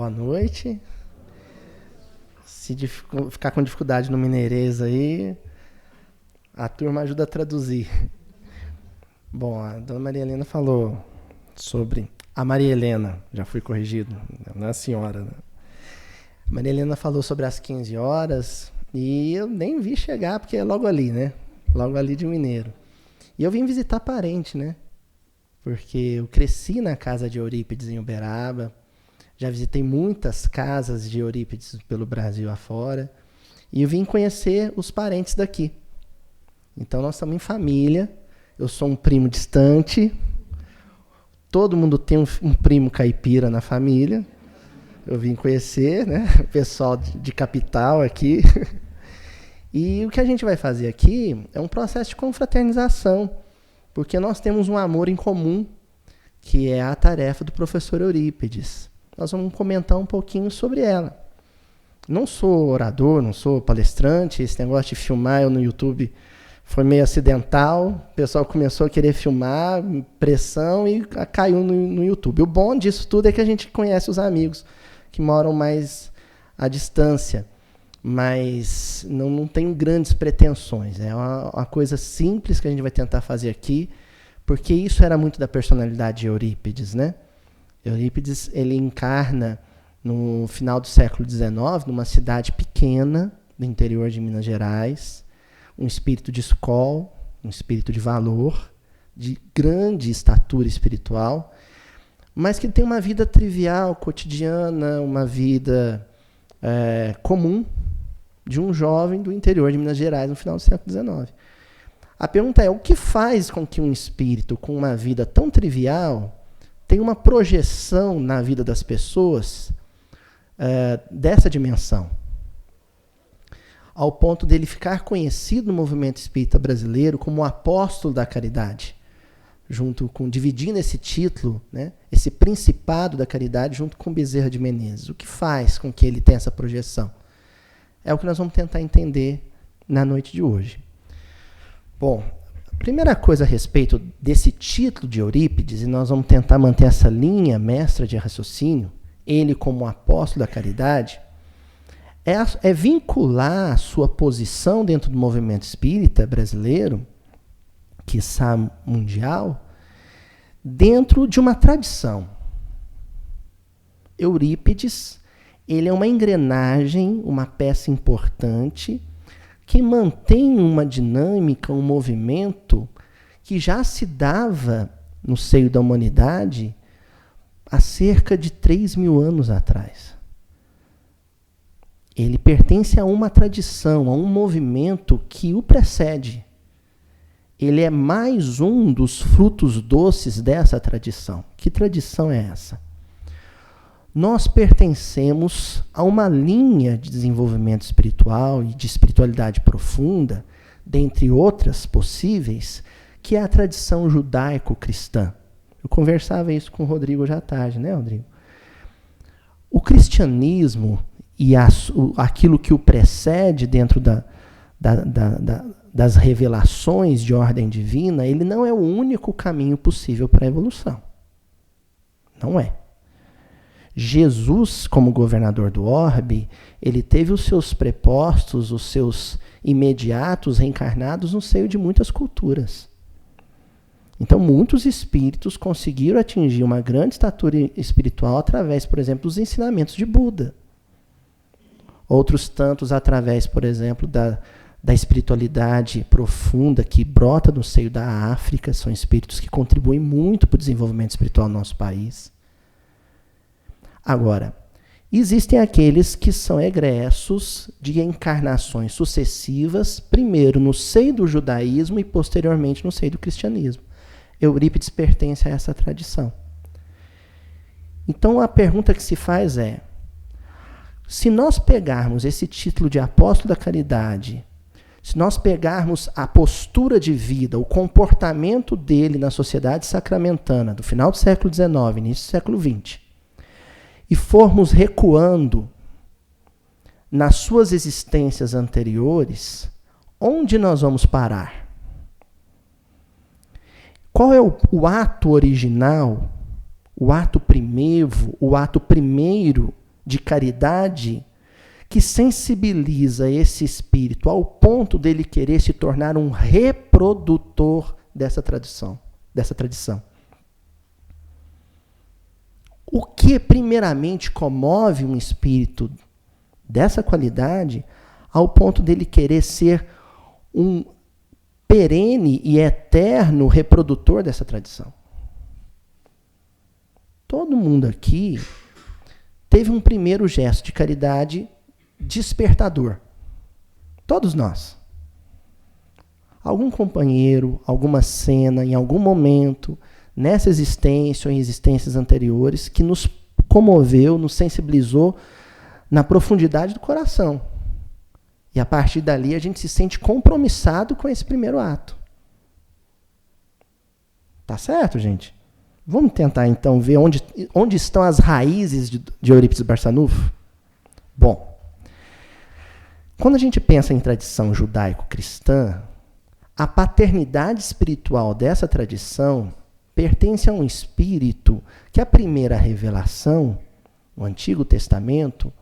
Boa noite. Se ficar com dificuldade no mineirês aí, a turma ajuda a traduzir. Bom, a dona Maria Helena falou sobre... A Maria Helena, já fui corrigido, não é a senhora, né? A Maria Helena falou sobre as 15 horas e eu nem vi chegar, porque é logo ali, né? Logo ali de Mineiro. E eu vim visitar parente, né? Porque eu cresci na casa de Eurípides em Uberaba, já visitei muitas casas de Eurípides pelo Brasil afora, e eu vim conhecer os parentes daqui. Então nós estamos em família, eu sou um primo distante, todo mundo tem um primo caipira na família, eu vim conhecer, né, o pessoal de capital aqui. E o que a gente vai fazer aqui é um processo de confraternização, porque nós temos um amor em comum, que é a tarefa do professor Eurípides. Nós vamos comentar um pouquinho sobre ela. Não sou orador, não sou palestrante, esse negócio de filmar eu no YouTube foi meio acidental, o pessoal começou a querer filmar, pressão, e caiu no YouTube. O bom disso tudo é que a gente conhece os amigos que moram mais à distância, mas não tem grandes pretensões. É uma coisa simples que a gente vai tentar fazer aqui, porque isso era muito da personalidade de Eurípides, né? Eurípides, ele encarna no final do século XIX, numa cidade pequena do interior de Minas Gerais, um espírito de escola, um espírito de valor, de grande estatura espiritual, mas que tem uma vida trivial, cotidiana, uma vida comum de um jovem do interior de Minas Gerais no final do século XIX. A pergunta é, o que faz com que um espírito com uma vida tão trivial tenha uma projeção na vida das pessoas dessa dimensão? Ao ponto dele ficar conhecido no movimento espírita brasileiro como o apóstolo da caridade, dividindo esse título, né, esse principado da caridade, junto com Bezerra de Menezes. O que faz com que ele tenha essa projeção? É o que nós vamos tentar entender na noite de hoje. Bom, a primeira coisa a respeito desse título de Eurípides, e nós vamos tentar manter essa linha mestra de raciocínio, ele como apóstolo da caridade, é vincular a sua posição dentro do movimento espírita brasileiro, quiçá mundial, dentro de uma tradição. Eurípides, ele é uma engrenagem, uma peça importante, que mantém uma dinâmica, um movimento que já se dava no seio da humanidade há cerca de 3.000 anos atrás. Ele pertence a uma tradição, a um movimento que o precede. Ele é mais um dos frutos doces dessa tradição. Que tradição é essa? Nós pertencemos a uma linha de desenvolvimento espiritual e de espiritualidade profunda, dentre outras possíveis, que é a tradição judaico-cristã. Eu conversava isso com o Rodrigo hoje à tarde, né, Rodrigo? O cristianismo e aquilo que o precede dentro das revelações de ordem divina, ele não é o único caminho possível para a evolução. Não é. Jesus, como governador do orbe, ele teve os seus prepostos, os seus imediatos reencarnados no seio de muitas culturas. Então, muitos espíritos conseguiram atingir uma grande estatura espiritual através, por exemplo, dos ensinamentos de Buda. Outros tantos através, por exemplo, da espiritualidade profunda que brota no seio da África. São espíritos que contribuem muito para o desenvolvimento espiritual do nosso país. Agora, existem aqueles que são egressos de encarnações sucessivas, primeiro no seio do judaísmo e posteriormente no seio do cristianismo. Eurípides pertence a essa tradição. Então a pergunta que se faz é, se nós pegarmos esse título de apóstolo da caridade, se nós pegarmos a postura de vida, o comportamento dele na sociedade sacramentana do final do século XIX, início do século XX, e formos recuando nas suas existências anteriores, onde nós vamos parar? Qual é o ato original, o ato primevo, o ato primeiro de caridade que sensibiliza esse espírito ao ponto dele querer se tornar um reprodutor dessa tradição. O que primeiramente comove um espírito dessa qualidade ao ponto dele querer ser um perene e eterno reprodutor dessa tradição? Todo mundo aqui teve um primeiro gesto de caridade despertador. Todos nós. Algum companheiro, alguma cena, em algum momento, nessa existência ou em existências anteriores, que nos comoveu, nos sensibilizou na profundidade do coração. E a partir dali a gente se sente compromissado com esse primeiro ato. Tá certo, gente? Vamos tentar então ver onde estão as raízes de Eurípides Barçanufo? Bom, quando a gente pensa em tradição judaico-cristã, a paternidade espiritual dessa tradição pertence a um espírito que a primeira revelação, o Antigo Testamento,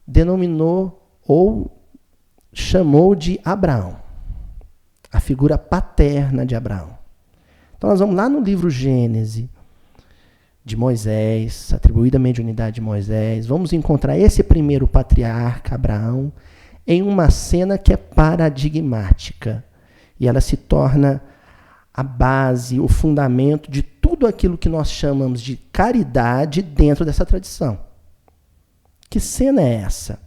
denominou ou chamou de Abraão, a figura paterna de Abraão. Então nós vamos lá no livro Gênesis, de Moisés, atribuída a mediunidade de Moisés, vamos encontrar esse primeiro patriarca, Abraão, em uma cena que é paradigmática. E ela se torna a base, o fundamento de tudo aquilo que nós chamamos de caridade dentro dessa tradição. Que cena é essa?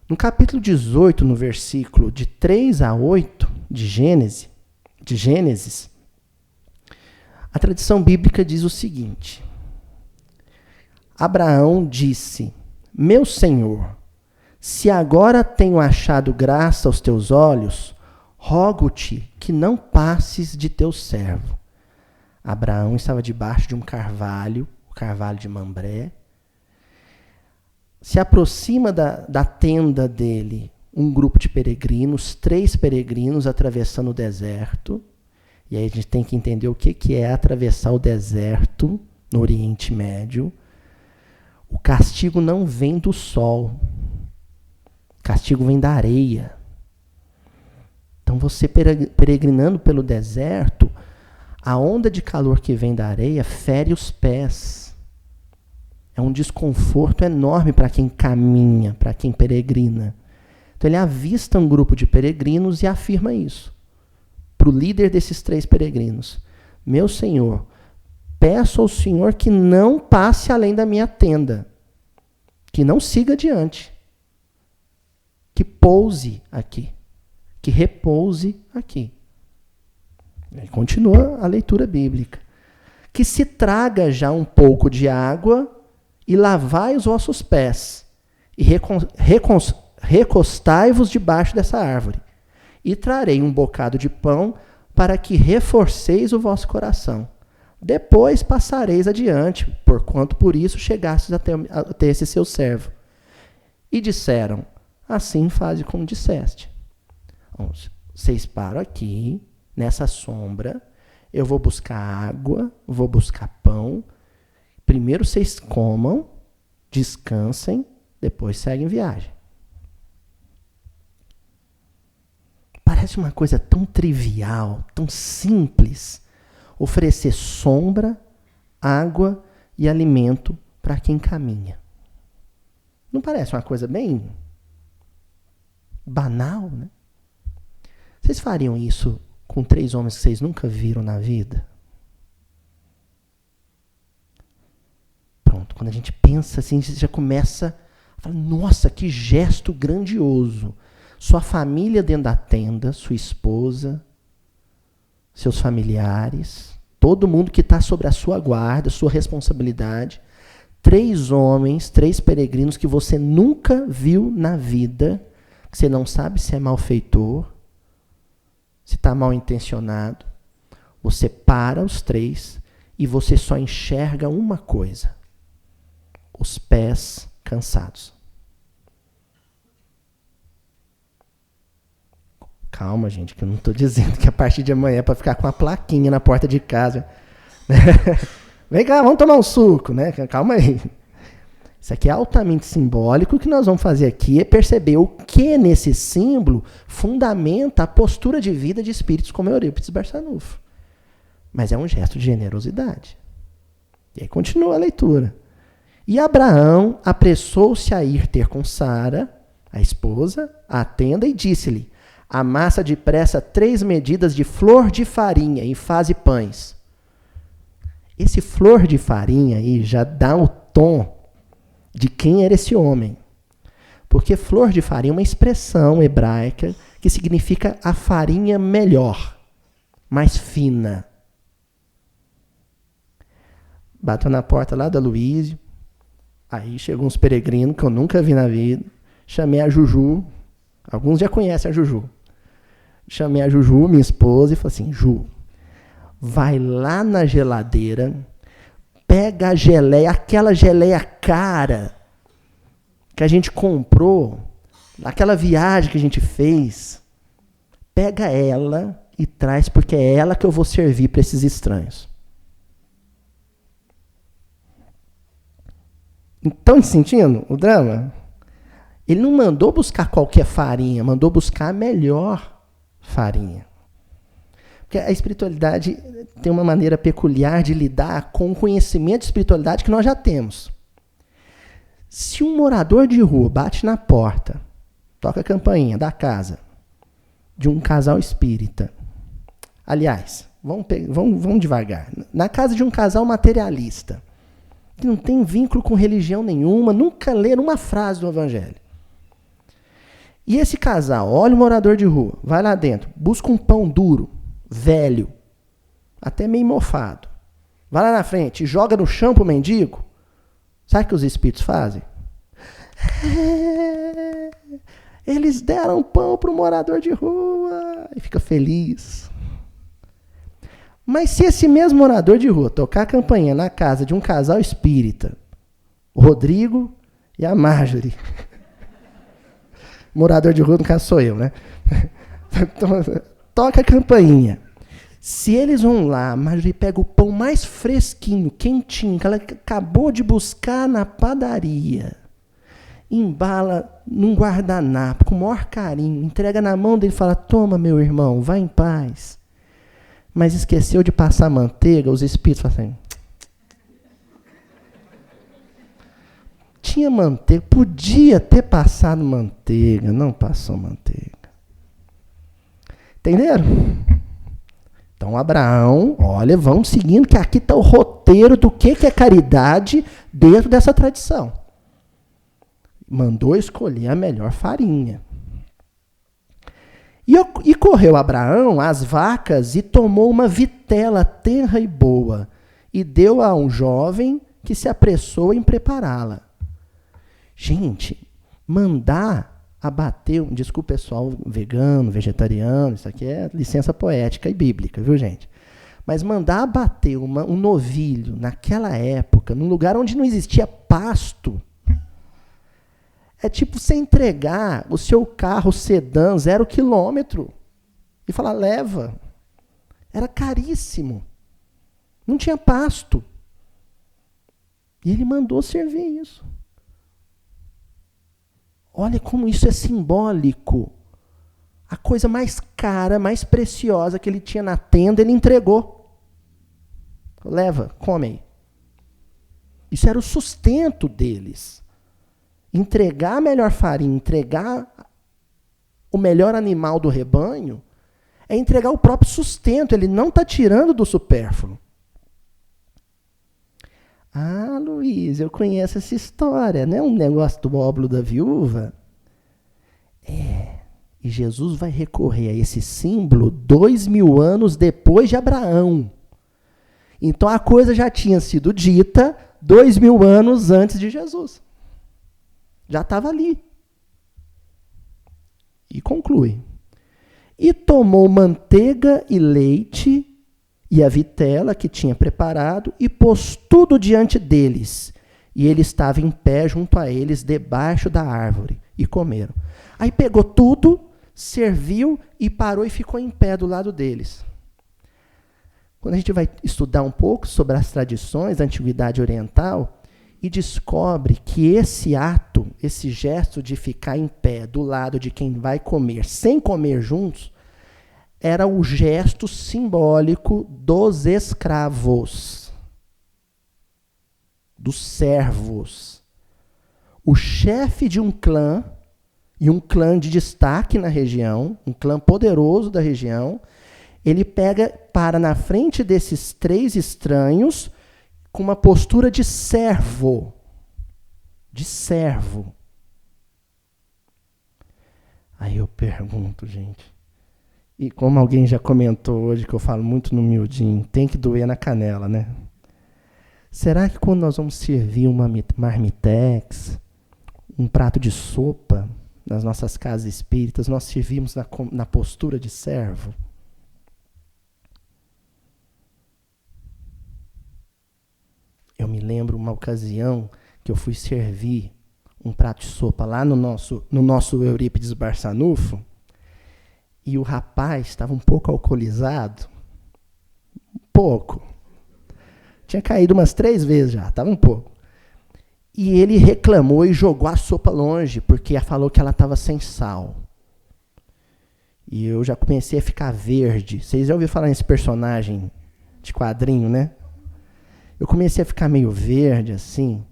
No capítulo 18, no versículo de 3 a 8 de Gênesis, a tradição bíblica diz o seguinte: Abraão disse: Meu Senhor, se agora tenho achado graça aos teus olhos, rogo-te que não passes de teu servo. Abraão estava debaixo de um carvalho, o carvalho de Mambré. Se aproxima da tenda dele um grupo de peregrinos, 3 peregrinos atravessando o deserto. E aí a gente tem que entender o que é atravessar o deserto no Oriente Médio. O castigo não vem do sol. O castigo vem da areia. Então você peregrinando pelo deserto, a onda de calor que vem da areia fere os pés. É um desconforto enorme para quem caminha, para quem peregrina. Então ele avista um grupo de peregrinos e afirma isso para o líder desses 3 peregrinos: Meu Senhor, peço ao Senhor que não passe além da minha tenda, que não siga adiante, que pouse aqui, que repouse aqui. E continua a leitura bíblica. Que se traga já um pouco de água e lavai os vossos pés, e recostai-vos debaixo dessa árvore, e trarei um bocado de pão para que reforceis o vosso coração. Depois passareis adiante, porquanto por isso chegastes até esse seu servo. E disseram: Assim faze como disseste. Vocês param aqui, nessa sombra, eu vou buscar água, vou buscar pão. Primeiro vocês comam, descansem, depois seguem viagem. Parece uma coisa tão trivial, tão simples, oferecer sombra, água e alimento para quem caminha. Não parece uma coisa bem banal, né? Vocês fariam isso com 3 homens que vocês nunca viram na vida? Pronto, quando a gente pensa assim, a gente já começa a falar: nossa, que gesto grandioso. Sua família dentro da tenda, sua esposa, seus familiares, todo mundo que está sobre a sua guarda, sua responsabilidade. 3 homens, 3 peregrinos que você nunca viu na vida, que você não sabe se é malfeitor, se está mal intencionado. Você para os 3 e você só enxerga uma coisa: os pés cansados. Calma, gente, que eu não estou dizendo que a partir de amanhã é para ficar com uma plaquinha na porta de casa. Vem cá, vamos tomar um suco, né? Calma aí. Isso aqui é altamente simbólico. O que nós vamos fazer aqui é perceber o que nesse símbolo fundamenta a postura de vida de espíritos como Eurípides Barçanufo. Mas é um gesto de generosidade. E aí continua a leitura. E Abraão apressou-se a ir ter com Sara, a esposa, à tenda, e disse-lhe: amassa depressa 3 medidas de flor de farinha e faze pães. Esse flor de farinha aí já dá o tom de quem era esse homem. Porque flor de farinha é uma expressão hebraica que significa a farinha melhor, mais fina. Bateu na porta lá da Luísio. Aí chegou uns peregrinos que eu nunca vi na vida. Chamei a Juju. Alguns já conhecem a Juju. Chamei a Juju, minha esposa, e falei assim: Ju, vai lá na geladeira, pega a geleia, aquela geleia cara que a gente comprou, aquela viagem que a gente fez, pega ela e traz, porque é ela que eu vou servir para esses estranhos. Estão sentindo o drama? Ele não mandou buscar qualquer farinha, mandou buscar a melhor farinha. Porque a espiritualidade tem uma maneira peculiar de lidar com o conhecimento de espiritualidade que nós já temos. Se um morador de rua bate na porta, toca a campainha da casa de um casal espírita, aliás, vamos devagar, na casa de um casal materialista, que não tem vínculo com religião nenhuma, nunca leram uma frase do Evangelho. E esse casal, olha o morador de rua, vai lá dentro, busca um pão duro, velho, até meio mofado. Vai lá na frente e joga no chão pro mendigo. Sabe o que os espíritos fazem? Eles deram pão pro morador de rua e fica feliz. Mas se esse mesmo morador de rua tocar a campainha na casa de um casal espírita, o Rodrigo e a Marjorie, morador de rua, no caso sou eu, né? Toca a campainha. Se eles vão lá, a Marjorie pega o pão mais fresquinho, quentinho, que ela acabou de buscar na padaria, embala num guardanapo, com o maior carinho, entrega na mão dele e fala: toma, meu irmão, vai em paz. Mas esqueceu de passar manteiga, os espíritos falam assim: tinha manteiga, podia ter passado manteiga, não passou manteiga. Entenderam? Então, Abraão, olha, vamos seguindo, que aqui está o roteiro do que é caridade dentro dessa tradição. Mandou escolher a melhor farinha. E correu Abraão às vacas e tomou uma vitela tenra e boa, e deu a um jovem que se apressou em prepará-la. Gente, mandar abater, desculpa pessoal vegano, vegetariano, isso aqui é licença poética e bíblica, viu gente? Mas mandar abater um novilho naquela época, num lugar onde não existia pasto, é tipo você entregar o seu carro sedã 0 km e falar: leva. Era caríssimo. Não tinha pasto. E ele mandou servir isso. Olha como isso é simbólico. A coisa mais cara, mais preciosa que ele tinha na tenda, ele entregou. Leva, come aí. Isso era o sustento deles. Entregar a melhor farinha, entregar o melhor animal do rebanho, é entregar o próprio sustento. Ele não está tirando do supérfluo. Ah, Luiz, eu conheço essa história, não é um negócio do óbolo da viúva? É, e Jesus vai recorrer a esse símbolo 2000 anos depois de Abraão. Então a coisa já tinha sido dita 2000 anos antes de Jesus. Já estava ali. E conclui. E tomou manteiga e leite e a vitela que tinha preparado, e pôs tudo diante deles. E ele estava em pé junto a eles, debaixo da árvore, e comeram. Aí pegou tudo, serviu e parou e ficou em pé do lado deles. Quando a gente vai estudar um pouco sobre as tradições da antiguidade oriental, e descobre que esse ato, esse gesto de ficar em pé do lado de quem vai comer, sem comer juntos, era o gesto simbólico dos escravos, dos servos. O chefe de um clã, e um clã de destaque na região, um clã poderoso da região, ele para na frente desses 3 estranhos com uma postura de servo. De servo. Aí eu pergunto, gente, e como alguém já comentou hoje, que eu falo muito no miudinho, tem que doer na canela, né? Será que quando nós vamos servir uma marmitex, um prato de sopa, nas nossas casas espíritas, nós servimos na postura de servo? Eu me lembro uma ocasião que eu fui servir um prato de sopa lá no nosso Eurípides Barçanufo, e o rapaz estava um pouco alcoolizado. Um pouco. Tinha caído umas 3 vezes já, estava um pouco. E ele reclamou e jogou a sopa longe, porque falou que ela estava sem sal. E eu já comecei a ficar verde. Vocês já ouviram falar nesse personagem de quadrinho, né? Eu comecei a ficar meio verde, assim.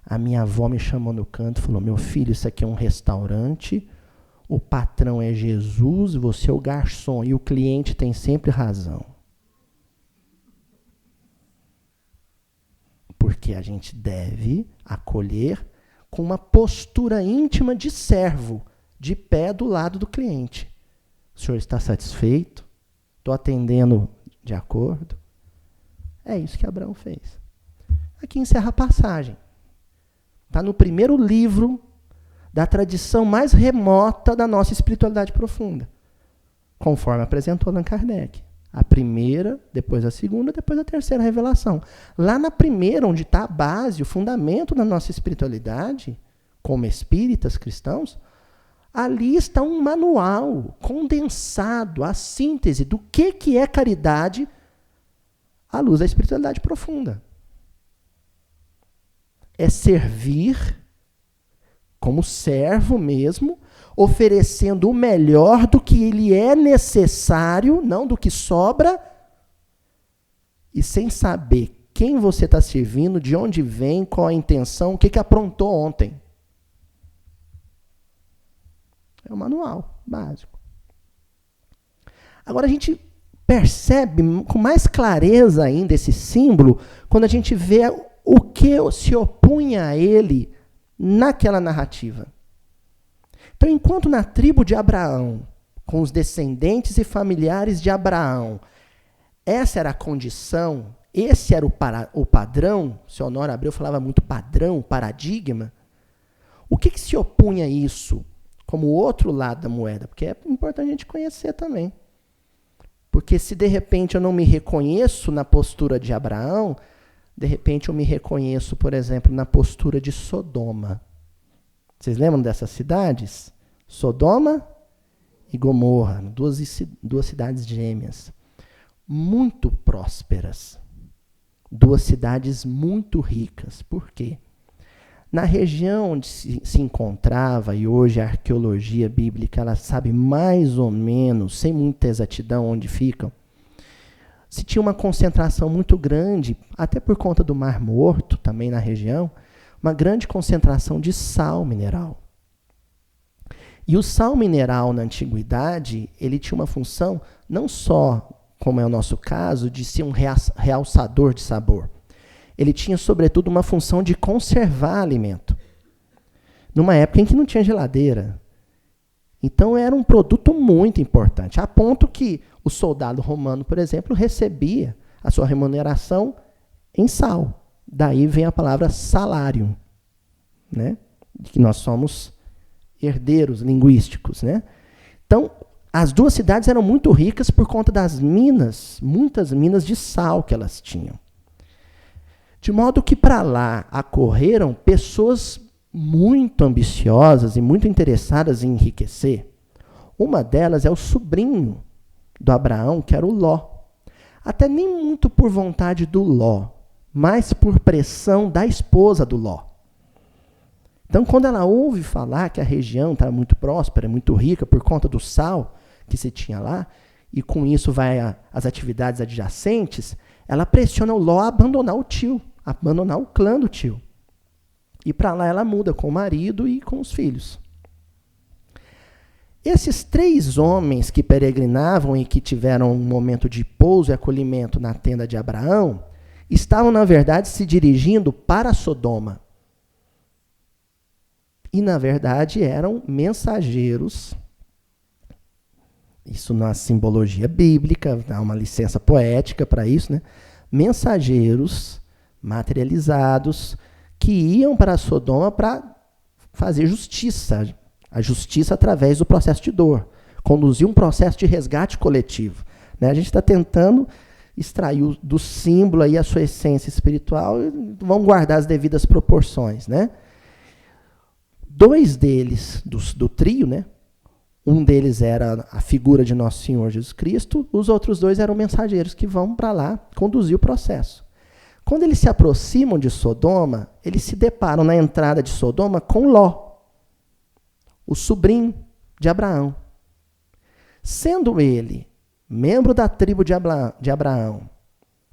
A minha avó me chamou no canto e falou: meu filho, isso aqui é um restaurante, o patrão é Jesus, você é o garçom, e o cliente tem sempre razão. Porque a gente deve acolher com uma postura íntima de servo, de pé do lado do cliente. O senhor está satisfeito? Estou atendendo de acordo? É isso que Abraão fez. Aqui encerra a passagem. Está no primeiro livro da tradição mais remota da nossa espiritualidade profunda, conforme apresentou Allan Kardec. A primeira, depois a segunda, depois a terceira revelação. Lá na primeira, onde está a base, o fundamento da nossa espiritualidade, como espíritas cristãos, ali está um manual condensado, a síntese do que é caridade à luz da espiritualidade profunda. É servir como servo mesmo, oferecendo o melhor do que lhe é necessário, não do que sobra, e sem saber quem você está servindo, de onde vem, qual a intenção, o que aprontou ontem. É o manual básico. Agora a gente percebe com mais clareza ainda esse símbolo quando a gente vê o que se opunha a ele naquela narrativa. Então, enquanto na tribo de Abraão, com os descendentes e familiares de Abraão, essa era a condição, esse era o padrão, o seu Honório Abreu falava muito padrão, paradigma, o que se opunha a isso como o outro lado da moeda? Porque é importante a gente conhecer também. Porque se de repente eu não me reconheço na postura de Abraão, de repente eu me reconheço, por exemplo, na postura de Sodoma. Vocês lembram dessas cidades? Sodoma e Gomorra, duas cidades gêmeas, muito prósperas. 2 cidades muito ricas. Por quê? Na região onde se encontrava, e hoje a arqueologia bíblica ela sabe mais ou menos, sem muita exatidão, onde ficam, se tinha uma concentração muito grande, até por conta do Mar Morto, também na região, uma grande concentração de sal mineral. E o sal mineral, na antiguidade, ele tinha uma função, não só, como é o nosso caso, de ser um realçador de sabor. Ele tinha, sobretudo, uma função de conservar alimento. Numa época em que não tinha geladeira. Então, era um produto muito importante, a ponto que o soldado romano, por exemplo, recebia a sua remuneração em sal. Daí vem a palavra salário, né? De que nós somos herdeiros linguísticos, né? Então, as 2 cidades eram muito ricas por conta das minas, muitas minas de sal que elas tinham. De modo que para lá acorreram pessoas muito ambiciosas e muito interessadas em enriquecer. Uma delas é o sobrinho do Abraão, que era o Ló. Até nem muito por vontade do Ló, mas por pressão da esposa do Ló. Então, quando ela ouve falar que a região está muito próspera, muito rica por conta do sal que se tinha lá, e com isso vai as atividades adjacentes, ela pressiona o Ló a abandonar o tio, a abandonar o clã do tio. E para lá ela muda com o marido e com os filhos. Esses 3 homens que peregrinavam e que tiveram um momento de pouso e acolhimento na tenda de Abraão, estavam, na verdade, se dirigindo para Sodoma. E, na verdade, eram mensageiros. Isso na simbologia bíblica, há uma licença poética para isso, né? Mensageiros materializados que iam para Sodoma para fazer justiça, a justiça através do processo de dor, conduzir um processo de resgate coletivo. Né? A gente está tentando extrair do símbolo aí a sua essência espiritual e vamos guardar as devidas proporções. Né? 2 deles, do trio, né? Um deles era a figura de Nosso Senhor Jesus Cristo, os outros 2 eram mensageiros que vão para lá conduzir o processo. Quando eles se aproximam de Sodoma, eles se deparam na entrada de Sodoma com Ló, o sobrinho de Abraão. Sendo ele membro da tribo de Abraão,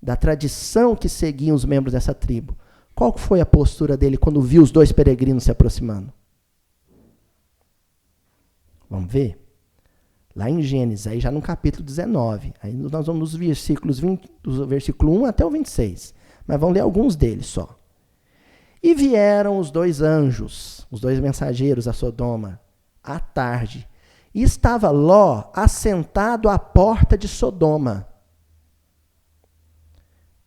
da tradição que seguiam os membros dessa tribo, qual foi a postura dele quando viu os 2 peregrinos se aproximando? Vamos ver? Lá em Gênesis, aí já no capítulo 19. Aí nós vamos nos versículos do versículo 1 até o 26. Mas vamos ler alguns deles só. E vieram os 2 anjos, os 2 mensageiros a Sodoma, à tarde. E estava Ló assentado à porta de Sodoma.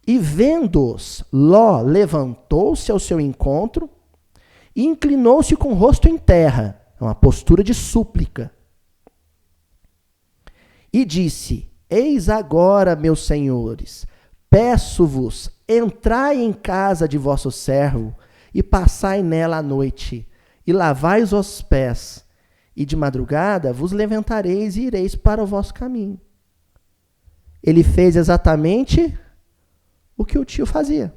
E vendo-os, Ló levantou-se ao seu encontro e inclinou-se com o rosto em terra. É uma postura de súplica. E disse: Eis agora, meus senhores, peço-vos, entrai em casa de vosso servo e passai nela a noite, e lavai os vossos pés, e de madrugada vos levantareis e ireis para o vosso caminho. Ele fez exatamente o que o tio fazia.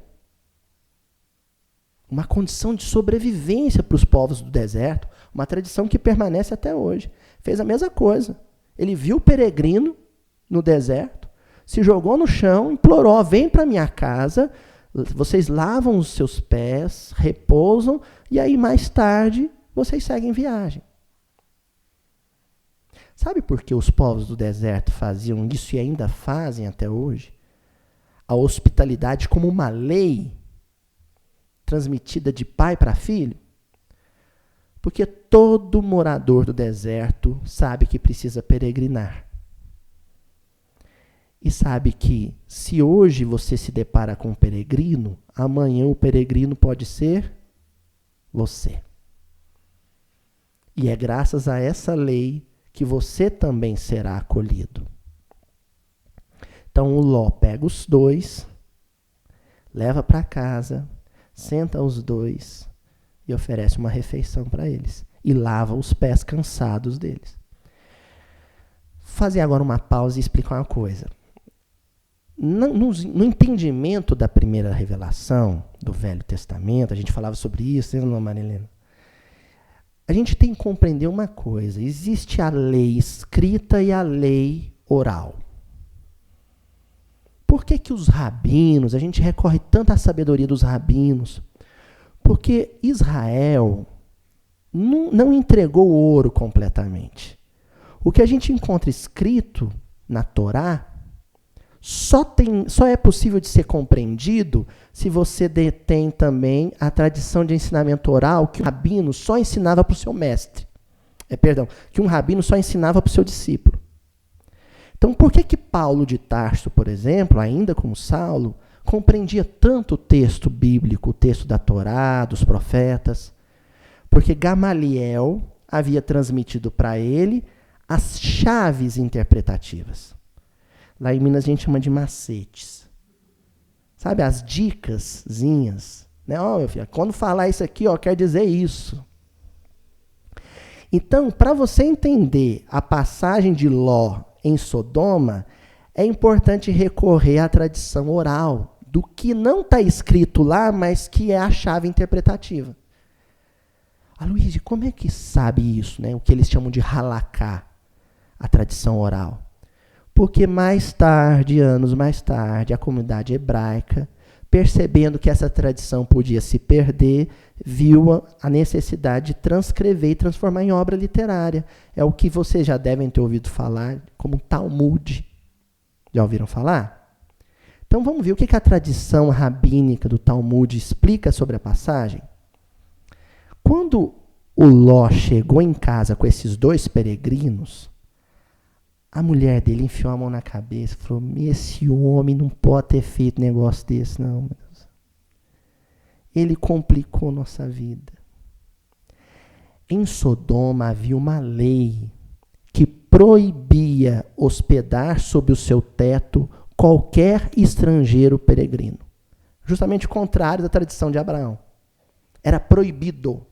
Uma condição de sobrevivência para os povos do deserto, uma tradição que permanece até hoje. Fez a mesma coisa. Ele viu o peregrino no deserto, se jogou no chão, implorou: vem para minha casa, vocês lavam os seus pés, repousam, e aí mais tarde vocês seguem viagem. Sabe por que os povos do deserto faziam isso e ainda fazem até hoje? A hospitalidade como uma lei transmitida de pai para filho? Porque todo morador do deserto sabe que precisa peregrinar. E sabe que se hoje você se depara com um peregrino, amanhã o peregrino pode ser você. E é graças a essa lei que você também será acolhido. Então o Ló pega os 2, leva para casa, senta os 2 e oferece uma refeição para eles. E lava os pés cansados deles. Vou fazer agora uma pausa e explicar uma coisa. No entendimento da primeira revelação do Velho Testamento, a gente falava sobre isso, não, Marilena? A gente tem que compreender uma coisa. Existe a lei escrita e a lei oral. Por que os rabinos, a gente recorre tanto à sabedoria dos rabinos? Porque Israel não entregou o ouro completamente. O que a gente encontra escrito na Torá só é possível de ser compreendido se você detém também a tradição de ensinamento oral que o rabino só ensinava para o seu mestre. Que um rabino só ensinava para o seu discípulo. Então, por que Paulo de Tarso, por exemplo, ainda como Saulo, compreendia tanto o texto bíblico, o texto da Torá, dos profetas? Porque Gamaliel havia transmitido para ele as chaves interpretativas. Lá em Minas a gente chama de macetes. Sabe, as dicasinhas. Né? Meu filho, quando falar isso aqui, quer dizer isso. Então, para você entender a passagem de Ló em Sodoma, é importante recorrer à tradição oral do que não está escrito lá, mas que é a chave interpretativa. Aloysio, como é que sabe isso, né? O que eles chamam de halaká, a tradição oral? Porque mais tarde, anos mais tarde, a comunidade hebraica, percebendo que essa tradição podia se perder, viu a necessidade de transcrever e transformar em obra literária. É o que vocês já devem ter ouvido falar como Talmud. Já ouviram falar? Então vamos ver o que a tradição rabínica do Talmud explica sobre a passagem. Quando o Ló chegou em casa com esses 2 peregrinos, a mulher dele enfiou a mão na cabeça e falou: esse homem não pode ter feito negócio desse, não. Meu Deus. Ele complicou nossa vida. Em Sodoma havia uma lei que proibia hospedar sob o seu teto qualquer estrangeiro peregrino. Justamente o contrário da tradição de Abraão. Era proibido.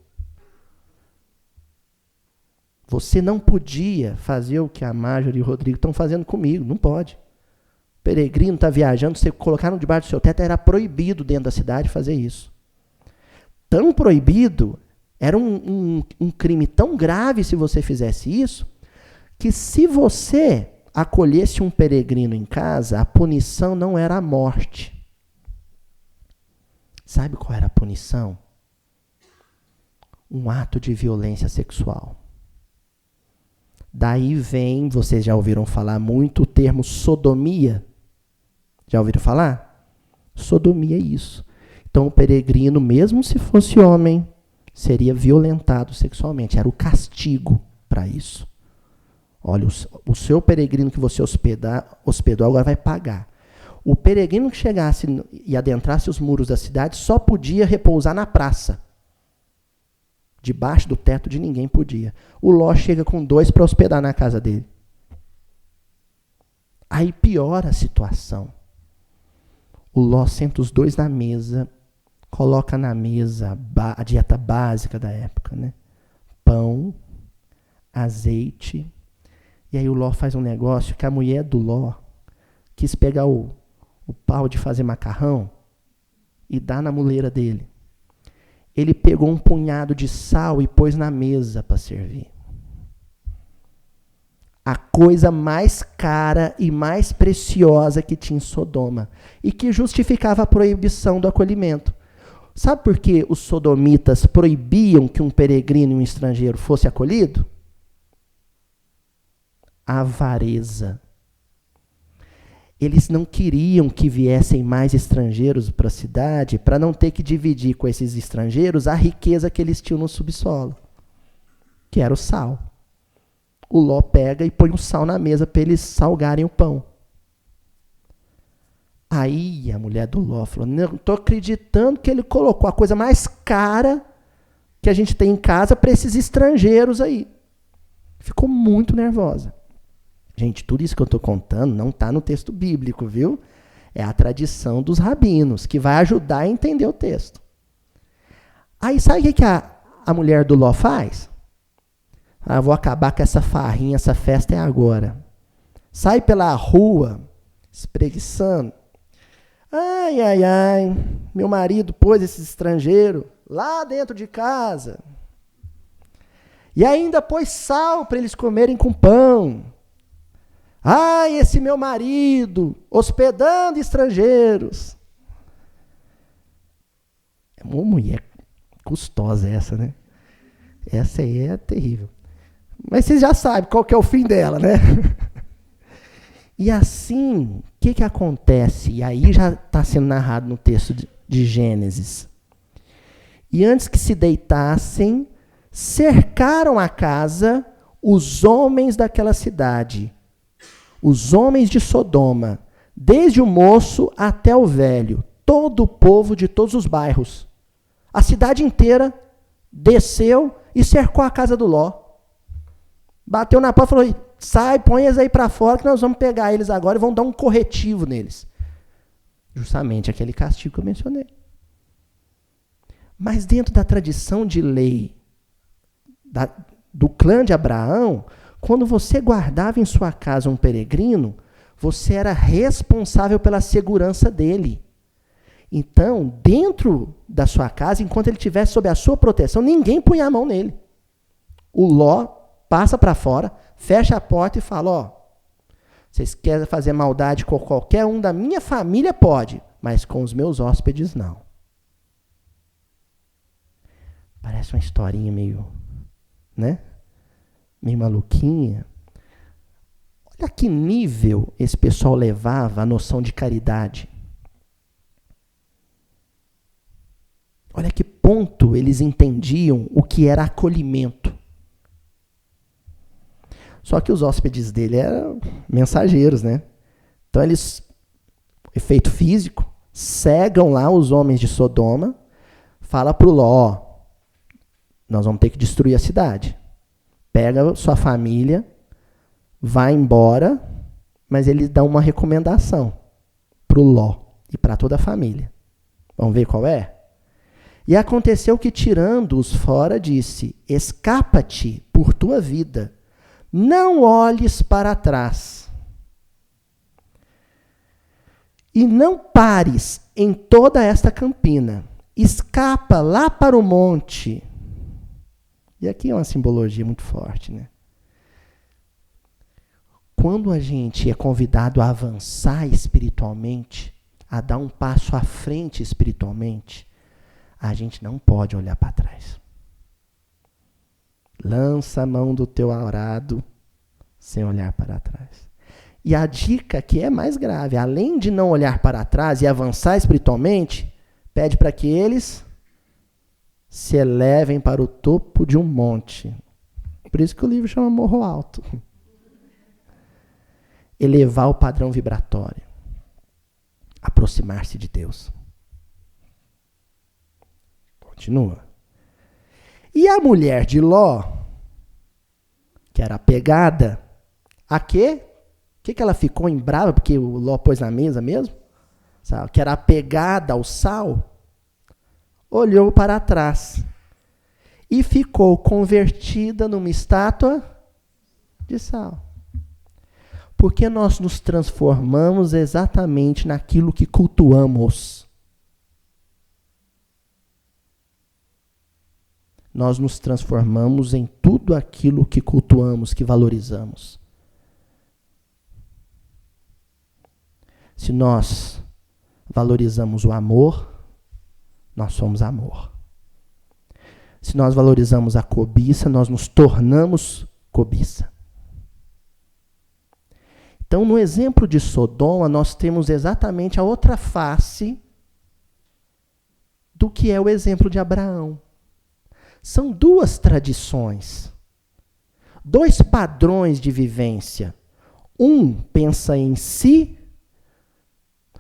Você não podia fazer o que a Marjorie e o Rodrigo estão fazendo comigo. Não pode. O peregrino está viajando, você colocar no debaixo do seu teto, era proibido dentro da cidade fazer isso. Tão proibido, era um crime tão grave se você fizesse isso, que se você acolhesse um peregrino em casa, a punição não era a morte. Sabe qual era a punição? Um ato de violência sexual. Daí vem, vocês já ouviram falar muito o termo sodomia? Já ouviram falar? Sodomia é isso. Então o peregrino, mesmo se fosse homem, seria violentado sexualmente. Era o castigo para isso. Olha, o seu peregrino que você hospedou agora vai pagar. O peregrino que chegasse e adentrasse os muros da cidade só podia repousar na praça. Debaixo do teto de ninguém podia. O Ló chega com 2 para hospedar na casa dele. Aí piora a situação. O Ló senta os 2 na mesa, coloca na mesa a dieta básica da época, né? Pão, azeite. E aí o Ló faz um negócio que a mulher do Ló quis pegar o pau de fazer macarrão e dar na muleira dele. Ele pegou um punhado de sal e pôs na mesa para servir. A coisa mais cara e mais preciosa que tinha em Sodoma. E que justificava a proibição do acolhimento. Sabe por que os sodomitas proibiam que um peregrino e um estrangeiro fosse acolhido? Avareza. Eles não queriam que viessem mais estrangeiros para a cidade para não ter que dividir com esses estrangeiros a riqueza que eles tinham no subsolo, que era o sal. O Ló pega e põe o sal na mesa para eles salgarem o pão. Aí a mulher do Ló falou: não estou acreditando que ele colocou a coisa mais cara que a gente tem em casa para esses estrangeiros aí. Ficou muito nervosa. Gente, tudo isso que eu estou contando não está no texto bíblico, viu? É a tradição dos rabinos, que vai ajudar a entender o texto. Aí sabe o que a mulher do Ló faz? Vou acabar com essa farrinha, essa festa é agora. Sai pela rua, espreguiçando. Ai, ai, ai, meu marido pôs esse estrangeiro lá dentro de casa. E ainda pôs sal para eles comerem com pão. Ai, esse meu marido, hospedando estrangeiros. É uma mulher custosa essa, né? Essa aí é terrível. Mas vocês já sabem qual que é o fim dela, né? E assim, o que acontece? E aí já está sendo narrado no texto de Gênesis. E antes que se deitassem, cercaram a casa os homens daquela cidade, os homens de Sodoma, desde o moço até o velho, todo o povo de todos os bairros. A cidade inteira desceu e cercou a casa do Ló. Bateu na porta e falou: sai, põe eles aí para fora que nós vamos pegar eles agora e vamos dar um corretivo neles. Justamente aquele castigo que eu mencionei. Mas dentro da tradição de lei do clã de Abraão, quando você guardava em sua casa um peregrino, você era responsável pela segurança dele. Então, dentro da sua casa, enquanto ele estivesse sob a sua proteção, ninguém punha a mão nele. O Ló passa para fora, fecha a porta e fala, ó, vocês querem fazer maldade com qualquer um da minha família, pode, mas com os meus hóspedes, não. Parece uma historinha meio, né? Meio maluquinha. Olha que nível esse pessoal levava a noção de caridade. Olha que ponto eles entendiam o que era acolhimento. Só que os hóspedes dele eram mensageiros, né? Então eles, efeito físico, cegam lá os homens de Sodoma, fala para o Ló, nós vamos ter que destruir a cidade. Pega sua família, vai embora, mas eles dão uma recomendação para o Ló e para toda a família. Vamos ver qual é? E aconteceu que, tirando-os fora, disse, escapa-te por tua vida, não olhes para trás. E não pares em toda esta campina. Escapa lá para o monte. E aqui é uma simbologia muito forte, né? Quando a gente é convidado a avançar espiritualmente, a dar um passo à frente espiritualmente, a gente não pode olhar para trás. Lança a mão do teu arado sem olhar para trás. E a dica que é mais grave, além de não olhar para trás e avançar espiritualmente, pede para que eles se elevem para o topo de um monte. Por isso que o livro chama Morro Alto. Elevar o padrão vibratório. Aproximar-se de Deus. Continua. E a mulher de Ló, que era apegada, a quê? O que ela ficou em brava, porque o Ló pôs na mesa mesmo? Sabe? Que era apegada ao sal, olhou para trás e ficou convertida numa estátua de sal. Porque nós nos transformamos exatamente naquilo que cultuamos. Nós nos transformamos em tudo aquilo que cultuamos, que valorizamos. Se nós valorizamos o amor, nós somos amor. Se nós valorizamos a cobiça, nós nos tornamos cobiça. Então, no exemplo de Sodoma, nós temos exatamente a outra face do que é o exemplo de Abraão. São duas tradições, dois padrões de vivência. Um pensa em si,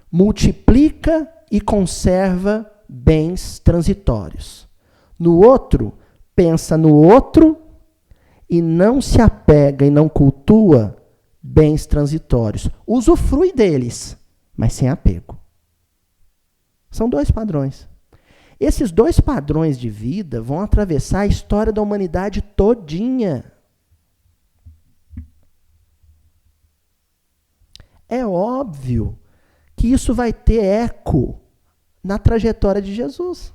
multiplica e conserva bens transitórios. No outro, pensa no outro e não se apega e não cultua bens transitórios. Usufrui deles, mas sem apego. São dois padrões. Esses dois padrões de vida vão atravessar a história da humanidade todinha. É óbvio que isso vai ter eco na trajetória de Jesus.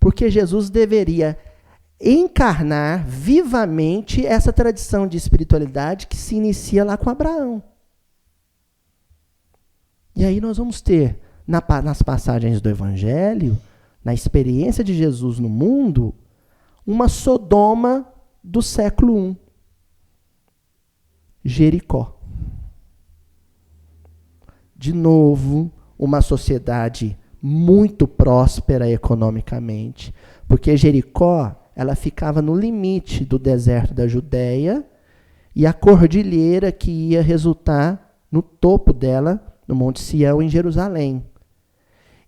Porque Jesus deveria encarnar vivamente essa tradição de espiritualidade que se inicia lá com Abraão. E aí nós vamos ter, nas passagens do Evangelho, na experiência de Jesus no mundo, uma Sodoma do século I. Jericó. De novo, uma sociedade muito próspera economicamente, porque Jericó, ela ficava no limite do deserto da Judéia e a cordilheira que ia resultar no topo dela, no Monte Sião, em Jerusalém.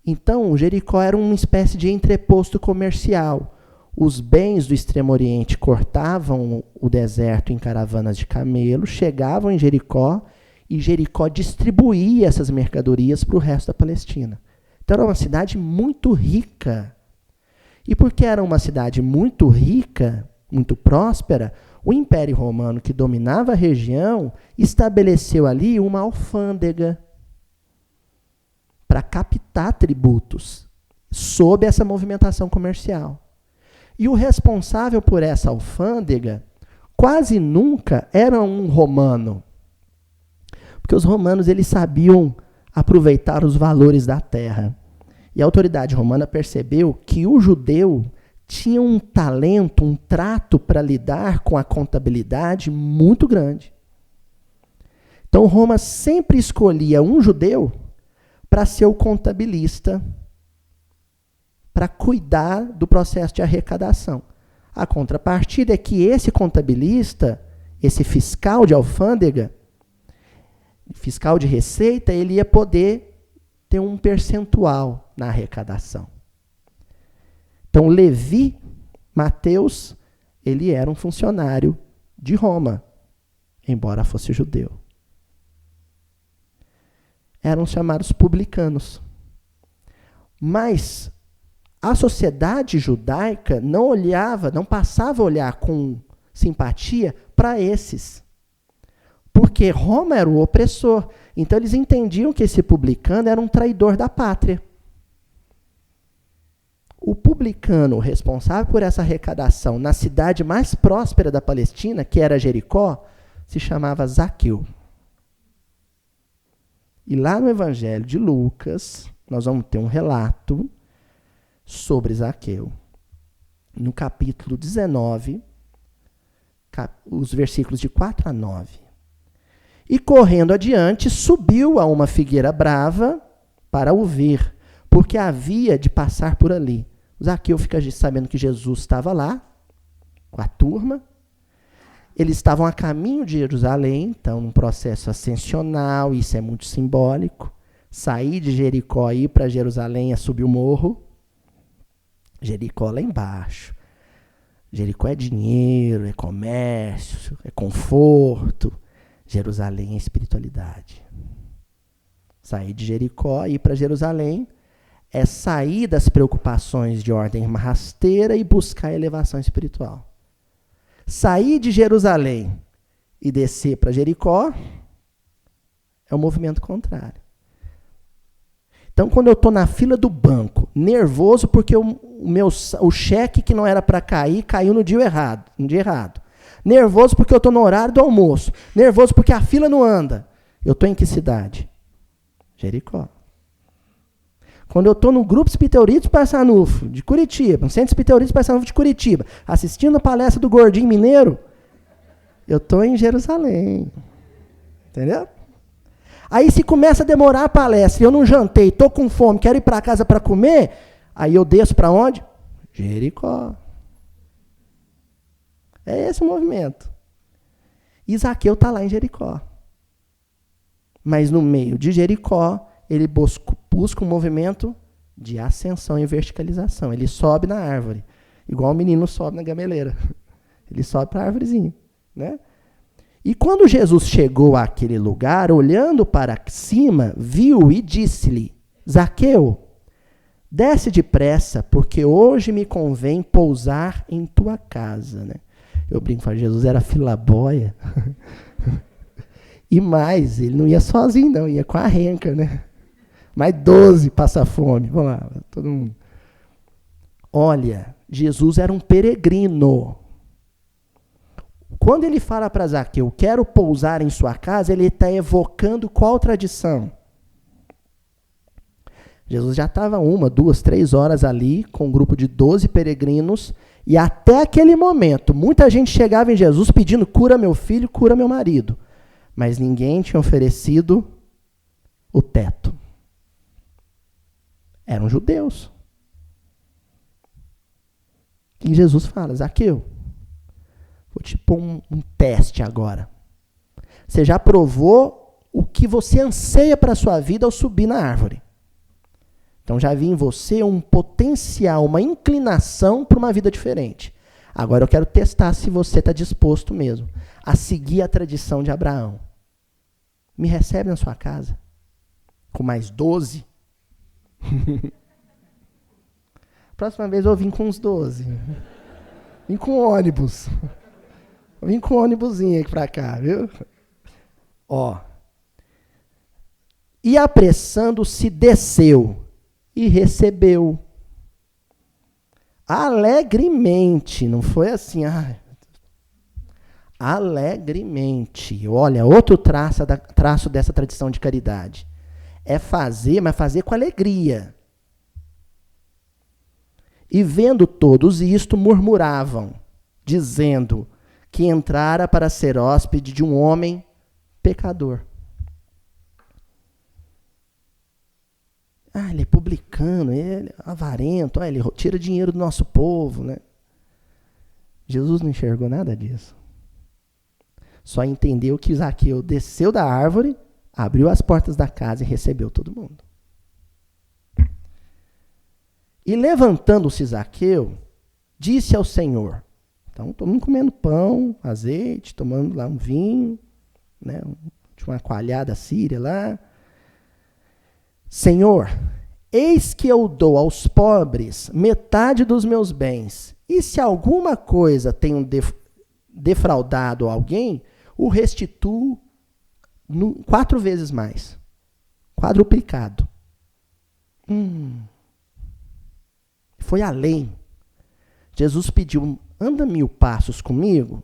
Então, Jericó era uma espécie de entreposto comercial. Os bens do Extremo Oriente cortavam o deserto em caravanas de camelo, chegavam em Jericó, e Jericó distribuía essas mercadorias para o resto da Palestina. Então, era uma cidade muito rica. E porque era uma cidade muito rica, muito próspera, o Império Romano, que dominava a região, estabeleceu ali uma alfândega para captar tributos sob essa movimentação comercial. E o responsável por essa alfândega quase nunca era um romano. Porque os romanos eles sabiam aproveitar os valores da terra. E a autoridade romana percebeu que o judeu tinha um talento, um trato para lidar com a contabilidade muito grande. Então Roma sempre escolhia um judeu para ser o contabilista, para cuidar do processo de arrecadação. A contrapartida é que esse contabilista, esse fiscal de alfândega, fiscal de receita, ele ia poder ter um percentual na arrecadação. Então, Levi, Mateus, ele era um funcionário de Roma, embora fosse judeu. Eram chamados publicanos. Mas a sociedade judaica não olhava, não passava a olhar com simpatia para esses. Porque Roma era o opressor. Então eles entendiam que esse publicano era um traidor da pátria. O publicano responsável por essa arrecadação na cidade mais próspera da Palestina, que era Jericó, se chamava Zaqueu. E lá no Evangelho de Lucas, nós vamos ter um relato sobre Zaqueu. No capítulo 19, os versículos de 4 a 9. E correndo adiante, subiu a uma figueira brava para o ver, porque havia de passar por ali. Zaqueu fica sabendo que Jesus estava lá, com a turma. Eles estavam a caminho de Jerusalém, então num processo ascensional, isso é muito simbólico. Sair de Jericó e ir para Jerusalém é subir o morro. Jericó lá embaixo. Jericó é dinheiro, é comércio, é conforto. Jerusalém é espiritualidade. Sair de Jericó e ir para Jerusalém é sair das preocupações de ordem rasteira e buscar a elevação espiritual. Sair de Jerusalém e descer para Jericó é o movimento contrário. Então, quando eu estou na fila do banco, nervoso porque o cheque que não era para cair, caiu no dia errado. Nervoso porque eu estou no horário do almoço. Nervoso porque a fila não anda. Eu estou em que cidade? Jericó. Quando eu estou no Grupo Espírita Passanufo, de Curitiba, no Centro Espírita Passanufo de Curitiba, assistindo a palestra do Gordinho Mineiro, eu estou em Jerusalém. Entendeu? Aí se começa a demorar a palestra, eu não jantei, estou com fome, quero ir para casa para comer, aí eu desço para onde? Jericó. É esse o movimento. E Zaqueu está lá em Jericó. Mas no meio de Jericó, ele busca um movimento de ascensão e verticalização. Ele sobe na árvore, igual o menino sobe na gameleira. Ele sobe para a árvorezinha, né? E quando Jesus chegou àquele lugar, olhando para cima, viu e disse-lhe: Zaqueu, desce depressa, porque hoje me convém pousar em tua casa. Né? Eu brinco, falo, Jesus era filaboia. E mais, ele não ia sozinho, não, ia com a renca, né? Mais 12 passa fome. Vamos lá, todo mundo. Olha, Jesus era um peregrino. Quando ele fala para Zaqueu, quero pousar em sua casa, ele está evocando qual tradição? Jesus já estava 1, 2, 3 horas ali, com um grupo de 12 peregrinos, e até aquele momento, muita gente chegava em Jesus pedindo, cura meu filho, cura meu marido. Mas ninguém tinha oferecido o teto. Eram judeus. E Jesus fala, Zaqueu, vou te pôr um teste agora. Você já provou o que você anseia para a sua vida ao subir na árvore. Então já vi em você um potencial, uma inclinação para uma vida diferente. Agora eu quero testar se você está disposto mesmo a seguir a tradição de Abraão. Me recebe na sua casa com mais 12. Próxima vez eu vim com uns 12. Vim com ônibus. Vim com um ônibusinho aqui pra cá, viu? Ó. E apressando-se, desceu e recebeu. Alegremente, não foi assim, alegremente. Olha, outro traço dessa tradição de caridade. É fazer, mas fazer com alegria. E vendo todos isto, murmuravam, dizendo que entrara para ser hóspede de um homem pecador. Ele é publicano, ele é avarento, ele tira dinheiro do nosso povo, né? Jesus não enxergou nada disso. Só entendeu que Zaqueu desceu da árvore, abriu as portas da casa e recebeu todo mundo. E levantando-se Zaqueu, disse ao Senhor, então todo mundo comendo pão, azeite, tomando lá um vinho, né? Tinha uma coalhada síria lá. Senhor, eis que eu dou aos pobres metade dos meus bens, e se alguma coisa tenho defraudado alguém, o restituo 4 vezes mais. Quadruplicado. Foi além. Jesus pediu, anda 1000 passos comigo,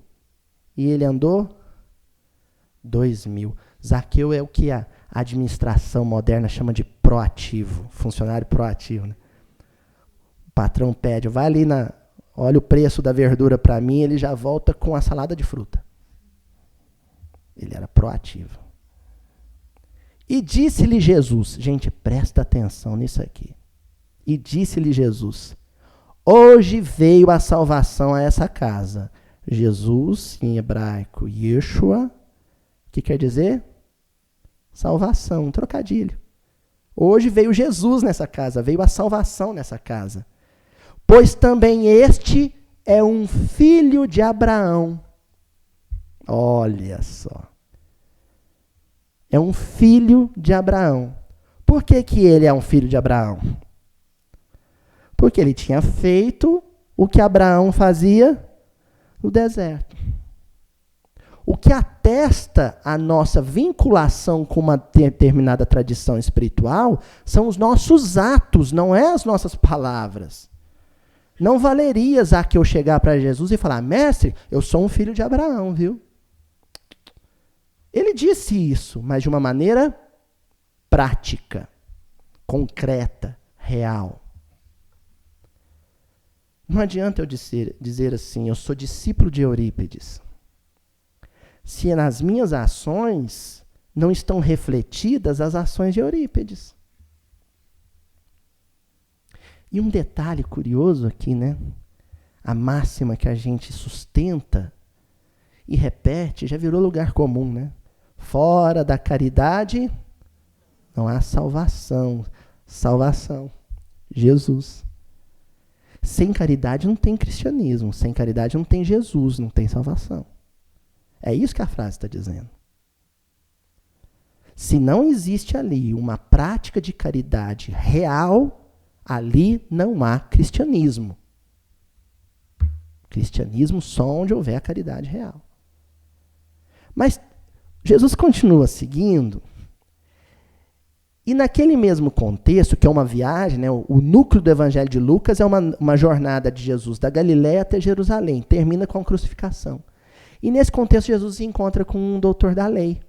e ele andou 2000. Zaqueu é o que a administração moderna chama de proativo, funcionário proativo. Né? O patrão pede, vai ali, olha o preço da verdura para mim, ele já volta com a salada de fruta. Ele era proativo. E disse-lhe Jesus, gente, presta atenção nisso aqui. E disse-lhe Jesus, hoje veio a salvação a essa casa. Jesus, em hebraico, Yeshua, que quer dizer? Salvação, um trocadilho. Hoje veio Jesus nessa casa, veio a salvação nessa casa. Pois também este é um filho de Abraão. Olha só. É um filho de Abraão. Por que ele é um filho de Abraão? Porque ele tinha feito o que Abraão fazia no deserto. O que atesta a nossa vinculação com uma determinada tradição espiritual são os nossos atos, não é as nossas palavras. Não valeria Zaqueu chegar para Jesus e falar, mestre, eu sou um filho de Abraão, viu? Ele disse isso, mas de uma maneira prática, concreta, real. Não adianta eu dizer assim, eu sou discípulo de Eurípides. Se nas minhas ações não estão refletidas as ações de Eurípides. E um detalhe curioso aqui, né? A máxima que a gente sustenta e repete já virou lugar comum, né? Fora da caridade não há salvação. Salvação, Jesus. Sem caridade não tem cristianismo, sem caridade não tem Jesus, não tem salvação. É isso que a frase está dizendo. Se não existe ali uma prática de caridade real, ali não há cristianismo. Cristianismo só onde houver a caridade real. Mas Jesus continua seguindo, e naquele mesmo contexto, que é uma viagem, né, o núcleo do Evangelho de Lucas é uma jornada de Jesus da Galiléia até Jerusalém, termina com a crucificação. E nesse contexto, Jesus se encontra com um doutor da lei.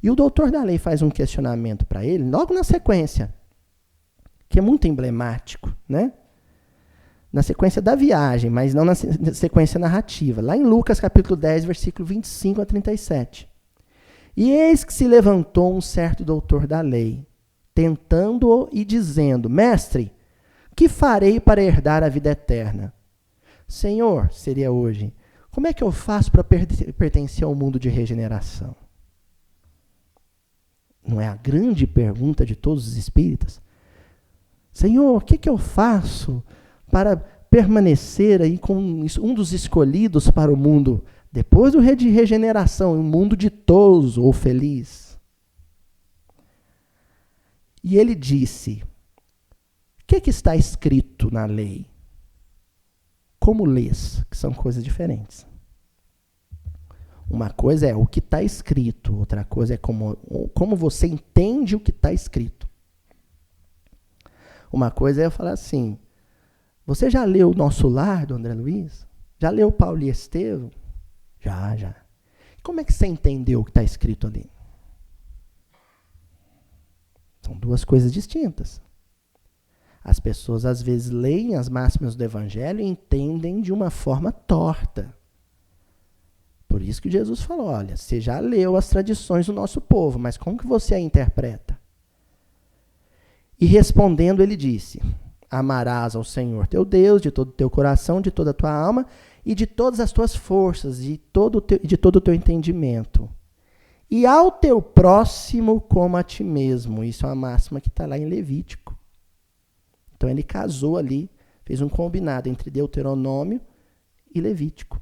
E o doutor da lei faz um questionamento para ele, logo na sequência, que é muito emblemático, né? Na sequência da viagem, mas não na sequência narrativa. Lá em Lucas, capítulo 10, versículo 25 a 37. E eis que se levantou um certo doutor da lei, tentando-o e dizendo, mestre, que farei para herdar a vida eterna? Senhor, seria hoje, como é que eu faço para pertencer ao mundo de regeneração? Não é a grande pergunta de todos os espíritas? Senhor, o que eu faço para permanecer aí com um dos escolhidos para o mundo, depois do de regeneração, um mundo ditoso ou feliz? E ele disse, o que está escrito na lei? Como lês, que são coisas diferentes. Uma coisa é o que está escrito, outra coisa é como você entende o que está escrito. Uma coisa é eu falar assim, você já leu o Nosso Lar, do André Luiz? Já leu Paulo e Estevão? Já. Como é que você entendeu o que está escrito ali? São duas coisas distintas. As pessoas, às vezes, leem as máximas do Evangelho e entendem de uma forma torta. Por isso que Jesus falou, olha, você já leu as tradições do nosso povo, mas como que você a interpreta? E respondendo, ele disse, amarás ao Senhor teu Deus de todo o teu coração, de toda a tua alma e de todas as tuas forças, de todo o teu entendimento. E ao teu próximo como a ti mesmo. Isso é uma máxima que está lá em Levítico. Então ele casou ali, fez um combinado entre Deuteronômio e Levítico.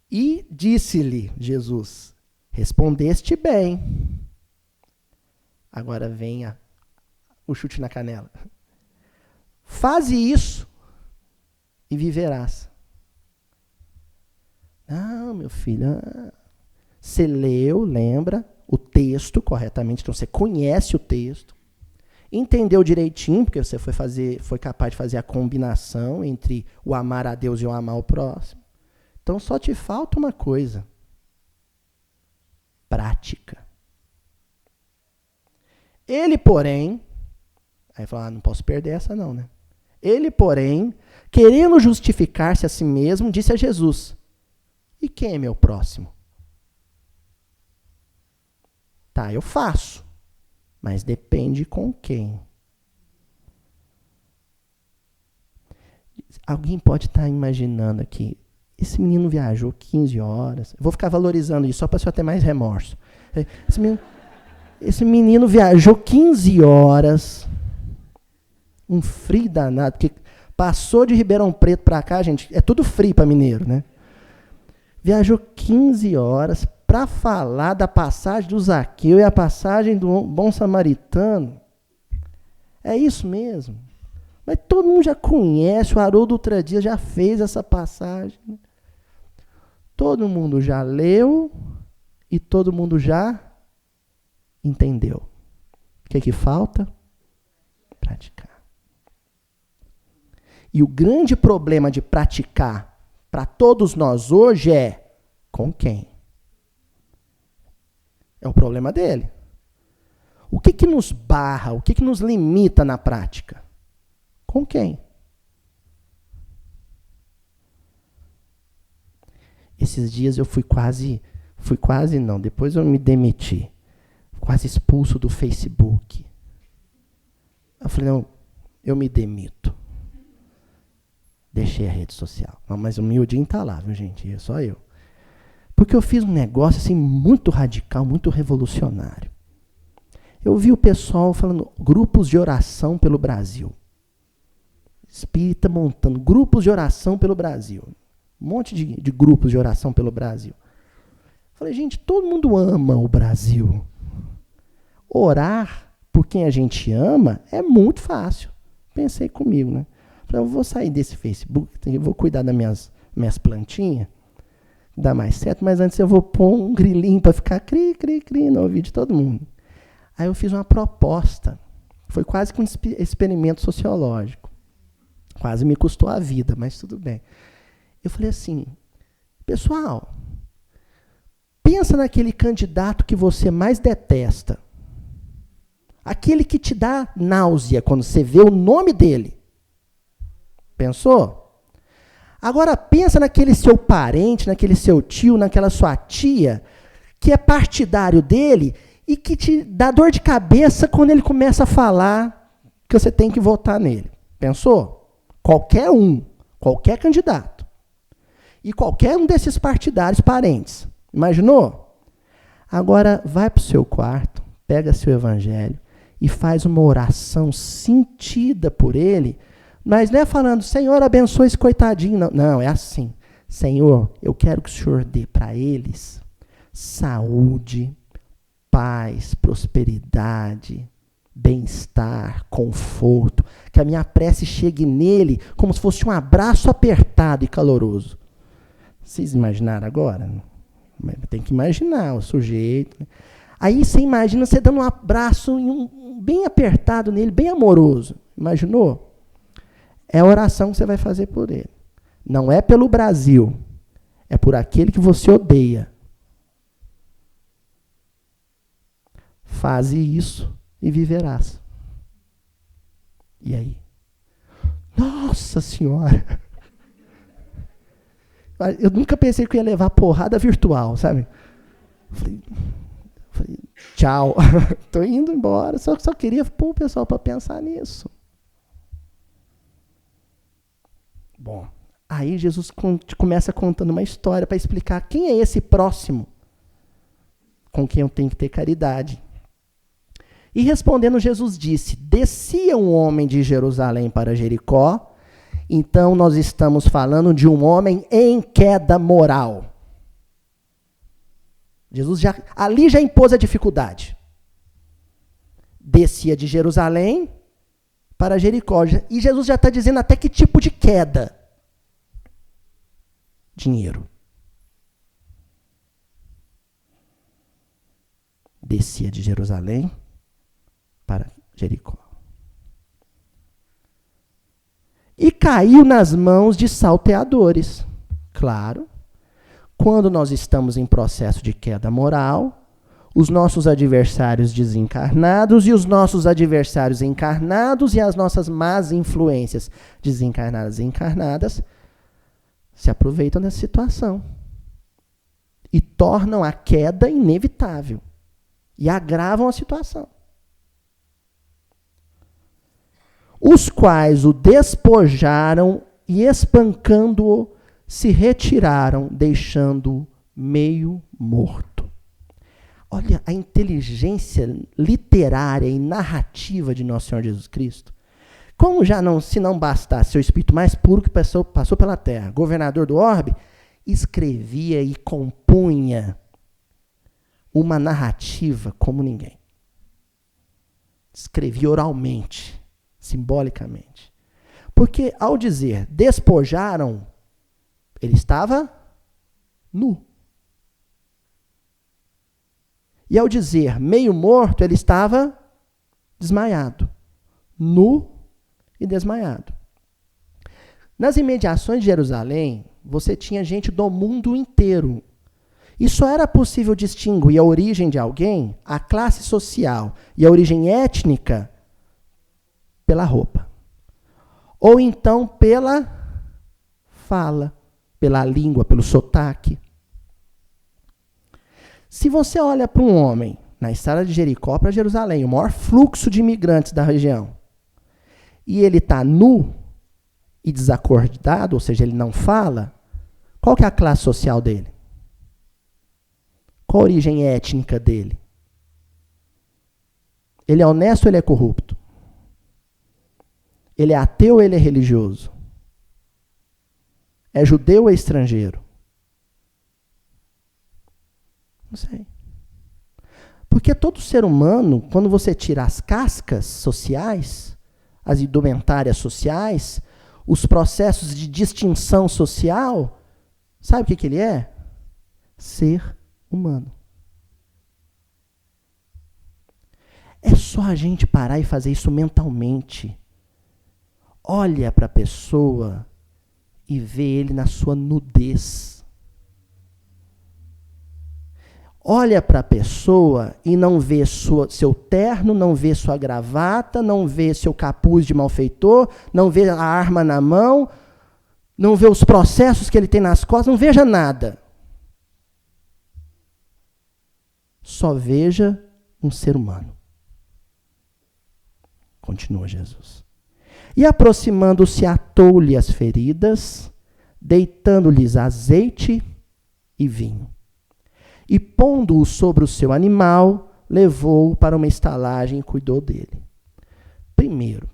E disse-lhe Jesus, respondeste bem. Agora vem o chute na canela. Faze isso e viverás. Não, meu filho, você leu, lembra o texto corretamente, então você conhece o texto, entendeu direitinho, porque você foi capaz de fazer a combinação entre o amar a Deus e o amar o próximo. Então só te falta uma coisa: prática. Ele, porém, aí fala, não posso perder essa não, né? Ele, porém, querendo justificar-se a si mesmo, disse a Jesus, e quem é meu próximo? Tá, eu faço, mas depende com quem. Alguém pode estar imaginando aqui, esse menino viajou 15 horas, eu vou ficar valorizando isso só para você ter mais remorso. Esse menino viajou 15 horas, um frio danado, porque passou de Ribeirão Preto para cá, gente, é tudo frio para mineiro, né? Viajou 15 horas para falar da passagem do Zaqueu e a passagem do Bom Samaritano. É isso mesmo. Mas todo mundo já conhece, o Haroldo Outra Dia já fez essa passagem. Todo mundo já leu e todo mundo já entendeu. O que falta? Praticar. E o grande problema de praticar para todos nós hoje é com quem? É o problema dele. O que nos barra, o que nos limita na prática? Com quem? Esses dias eu fui quase não, depois eu me demiti. Quase expulso do Facebook. Eu falei, não, eu me demito. Deixei a rede social. Mas o miudinho tá lá, viu, gente? É só eu. Porque eu fiz um negócio assim muito radical, muito revolucionário. Eu vi o pessoal falando grupos de oração pelo Brasil. Espírita montando grupos de oração pelo Brasil. Um monte de grupos de oração pelo Brasil. Falei, gente, todo mundo ama o Brasil. Orar por quem a gente ama é muito fácil. Pensei comigo, né? Falei, eu vou sair desse Facebook, eu vou cuidar das minhas plantinhas, dá mais certo, mas antes eu vou pôr um grilinho para ficar cri, cri, cri no ouvido de todo mundo. Aí eu fiz uma proposta. Foi quase que um experimento sociológico. Quase me custou a vida, mas tudo bem. Eu falei assim, pessoal, pensa naquele candidato que você mais detesta. Aquele que te dá náusea quando você vê o nome dele. Pensou? Agora pensa naquele seu parente, naquele seu tio, naquela sua tia, que é partidário dele e que te dá dor de cabeça quando ele começa a falar que você tem que votar nele. Pensou? Qualquer candidato. E qualquer um desses partidários parentes. Imaginou? Agora vai para o seu quarto, pega seu evangelho e faz uma oração sentida por ele, mas não é falando, Senhor, abençoe esse coitadinho. Não, não, é assim. Senhor, eu quero que o Senhor dê para eles saúde, paz, prosperidade, bem-estar, conforto, que a minha prece chegue nele como se fosse um abraço apertado e caloroso. Vocês imaginaram agora? Tem que imaginar o sujeito. Aí você imagina você dando um abraço bem apertado nele, bem amoroso. Imaginou? É a oração que você vai fazer por ele. Não é pelo Brasil. É por aquele que você odeia. Faze isso e viverás. E aí? Nossa Senhora! Eu nunca pensei que eu ia levar porrada virtual, sabe? Falei tchau, tô indo embora. Só queria pôr o pessoal para pensar nisso. Bom, aí Jesus começa contando uma história para explicar quem é esse próximo com quem eu tenho que ter caridade. E respondendo, Jesus disse: descia um homem de Jerusalém para Jericó. Então, nós estamos falando de um homem em queda moral. Jesus ali já impôs a dificuldade. Descia de Jerusalém para Jericó. E Jesus já está dizendo até que tipo de queda. Dinheiro. Descia de Jerusalém para Jericó. E caiu nas mãos de salteadores. Claro, quando nós estamos em processo de queda moral, os nossos adversários desencarnados e os nossos adversários encarnados e as nossas más influências desencarnadas e encarnadas se aproveitam dessa situação e tornam a queda inevitável e agravam a situação. Os quais o despojaram e, espancando-o, se retiraram, deixando-o meio morto. Olha a inteligência literária e narrativa de Nosso Senhor Jesus Cristo. Como já não, se não bastasse o espírito mais puro que passou pela terra, governador do orbe, escrevia e compunha uma narrativa como ninguém. Escrevia oralmente, simbolicamente. Porque ao dizer despojaram, ele estava nu. E ao dizer meio morto, ele estava desmaiado. Nu e desmaiado. Nas imediações de Jerusalém, você tinha gente do mundo inteiro. E só era possível distinguir a origem de alguém, a classe social e a origem étnica pela roupa. Ou então pela fala, pela língua, pelo sotaque. Se você olha para um homem na estrada de Jericó para Jerusalém, o maior fluxo de imigrantes da região, e ele está nu e desacordado, ou seja, ele não fala, qual que é a classe social dele? Qual a origem étnica dele? Ele é honesto ou ele é corrupto? Ele é ateu ou ele é religioso? É judeu ou é estrangeiro? Não sei. Porque todo ser humano, quando você tira as cascas sociais, as indumentárias sociais, os processos de distinção social, sabe o que ele é? Ser humano. É só a gente parar e fazer isso mentalmente. Olha para a pessoa e vê ele na sua nudez. Olha para a pessoa e não vê seu terno, não vê sua gravata, não vê seu capuz de malfeitor, não vê a arma na mão, não vê os processos que ele tem nas costas, não veja nada. Só veja um ser humano. Continua Jesus. E aproximando-se, atou-lhe as feridas, deitando-lhes azeite e vinho. E pondo-o sobre o seu animal, levou-o para uma estalagem e cuidou dele. Primeiro,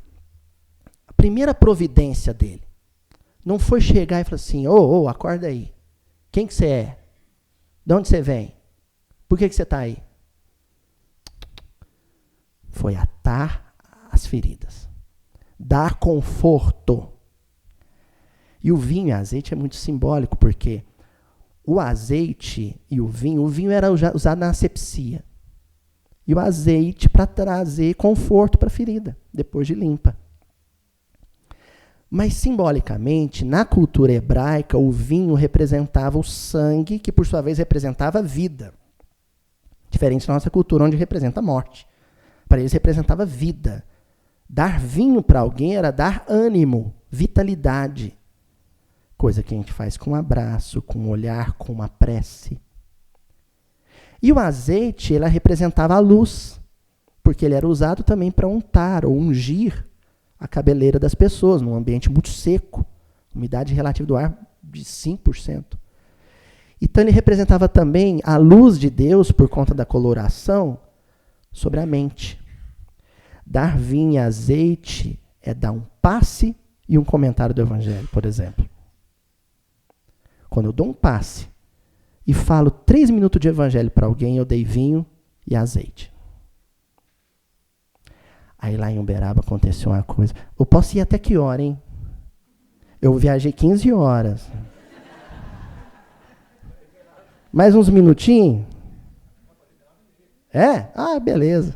a primeira providência dele não foi chegar e falar assim, ô, acorda aí. Quem que você é? De onde você vem? Por que você está aí? Foi atar as feridas. Dar conforto. E o vinho e azeite é muito simbólico, porque o azeite e o vinho era usado na asepsia. E o azeite para trazer conforto para a ferida, depois de limpa. Mas, simbolicamente, na cultura hebraica, o vinho representava o sangue, que, por sua vez, representava a vida. Diferente da nossa cultura, onde representa a morte. Para eles, representava vida. Dar vinho para alguém era dar ânimo, vitalidade. Coisa que a gente faz com um abraço, com um olhar, com uma prece. E o azeite, ele representava a luz, porque ele era usado também para untar ou ungir a cabeleira das pessoas, num ambiente muito seco, umidade relativa do ar de 5%. Então ele representava também a luz de Deus, por conta da coloração, sobre a mente. Dar vinho e azeite é dar um passe e um comentário do Evangelho, por exemplo. Quando eu dou um passe e falo 3 minutos de Evangelho para alguém, eu dei vinho e azeite. Aí lá em Uberaba aconteceu uma coisa. Eu posso ir até que hora, hein? Eu viajei 15 horas. Mais uns minutinhos? É? Ah, beleza.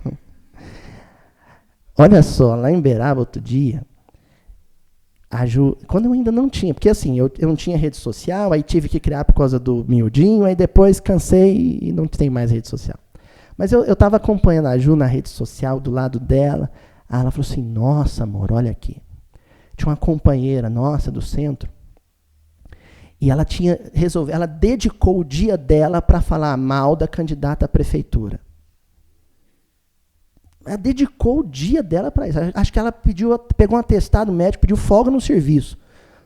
Olha só, lá em Uberaba, outro dia, a Ju, quando eu ainda não tinha, porque assim, eu não tinha rede social, aí tive que criar por causa do miudinho, aí depois cansei e não tenho mais rede social. Mas eu estava acompanhando a Ju na rede social, do lado dela, aí ela falou assim, nossa, amor, olha aqui. Tinha uma companheira nossa do centro, e ela ela dedicou o dia dela para falar mal da candidata à prefeitura. Ela dedicou o dia dela para isso. Acho que ela pegou um atestado médico, pediu folga no serviço,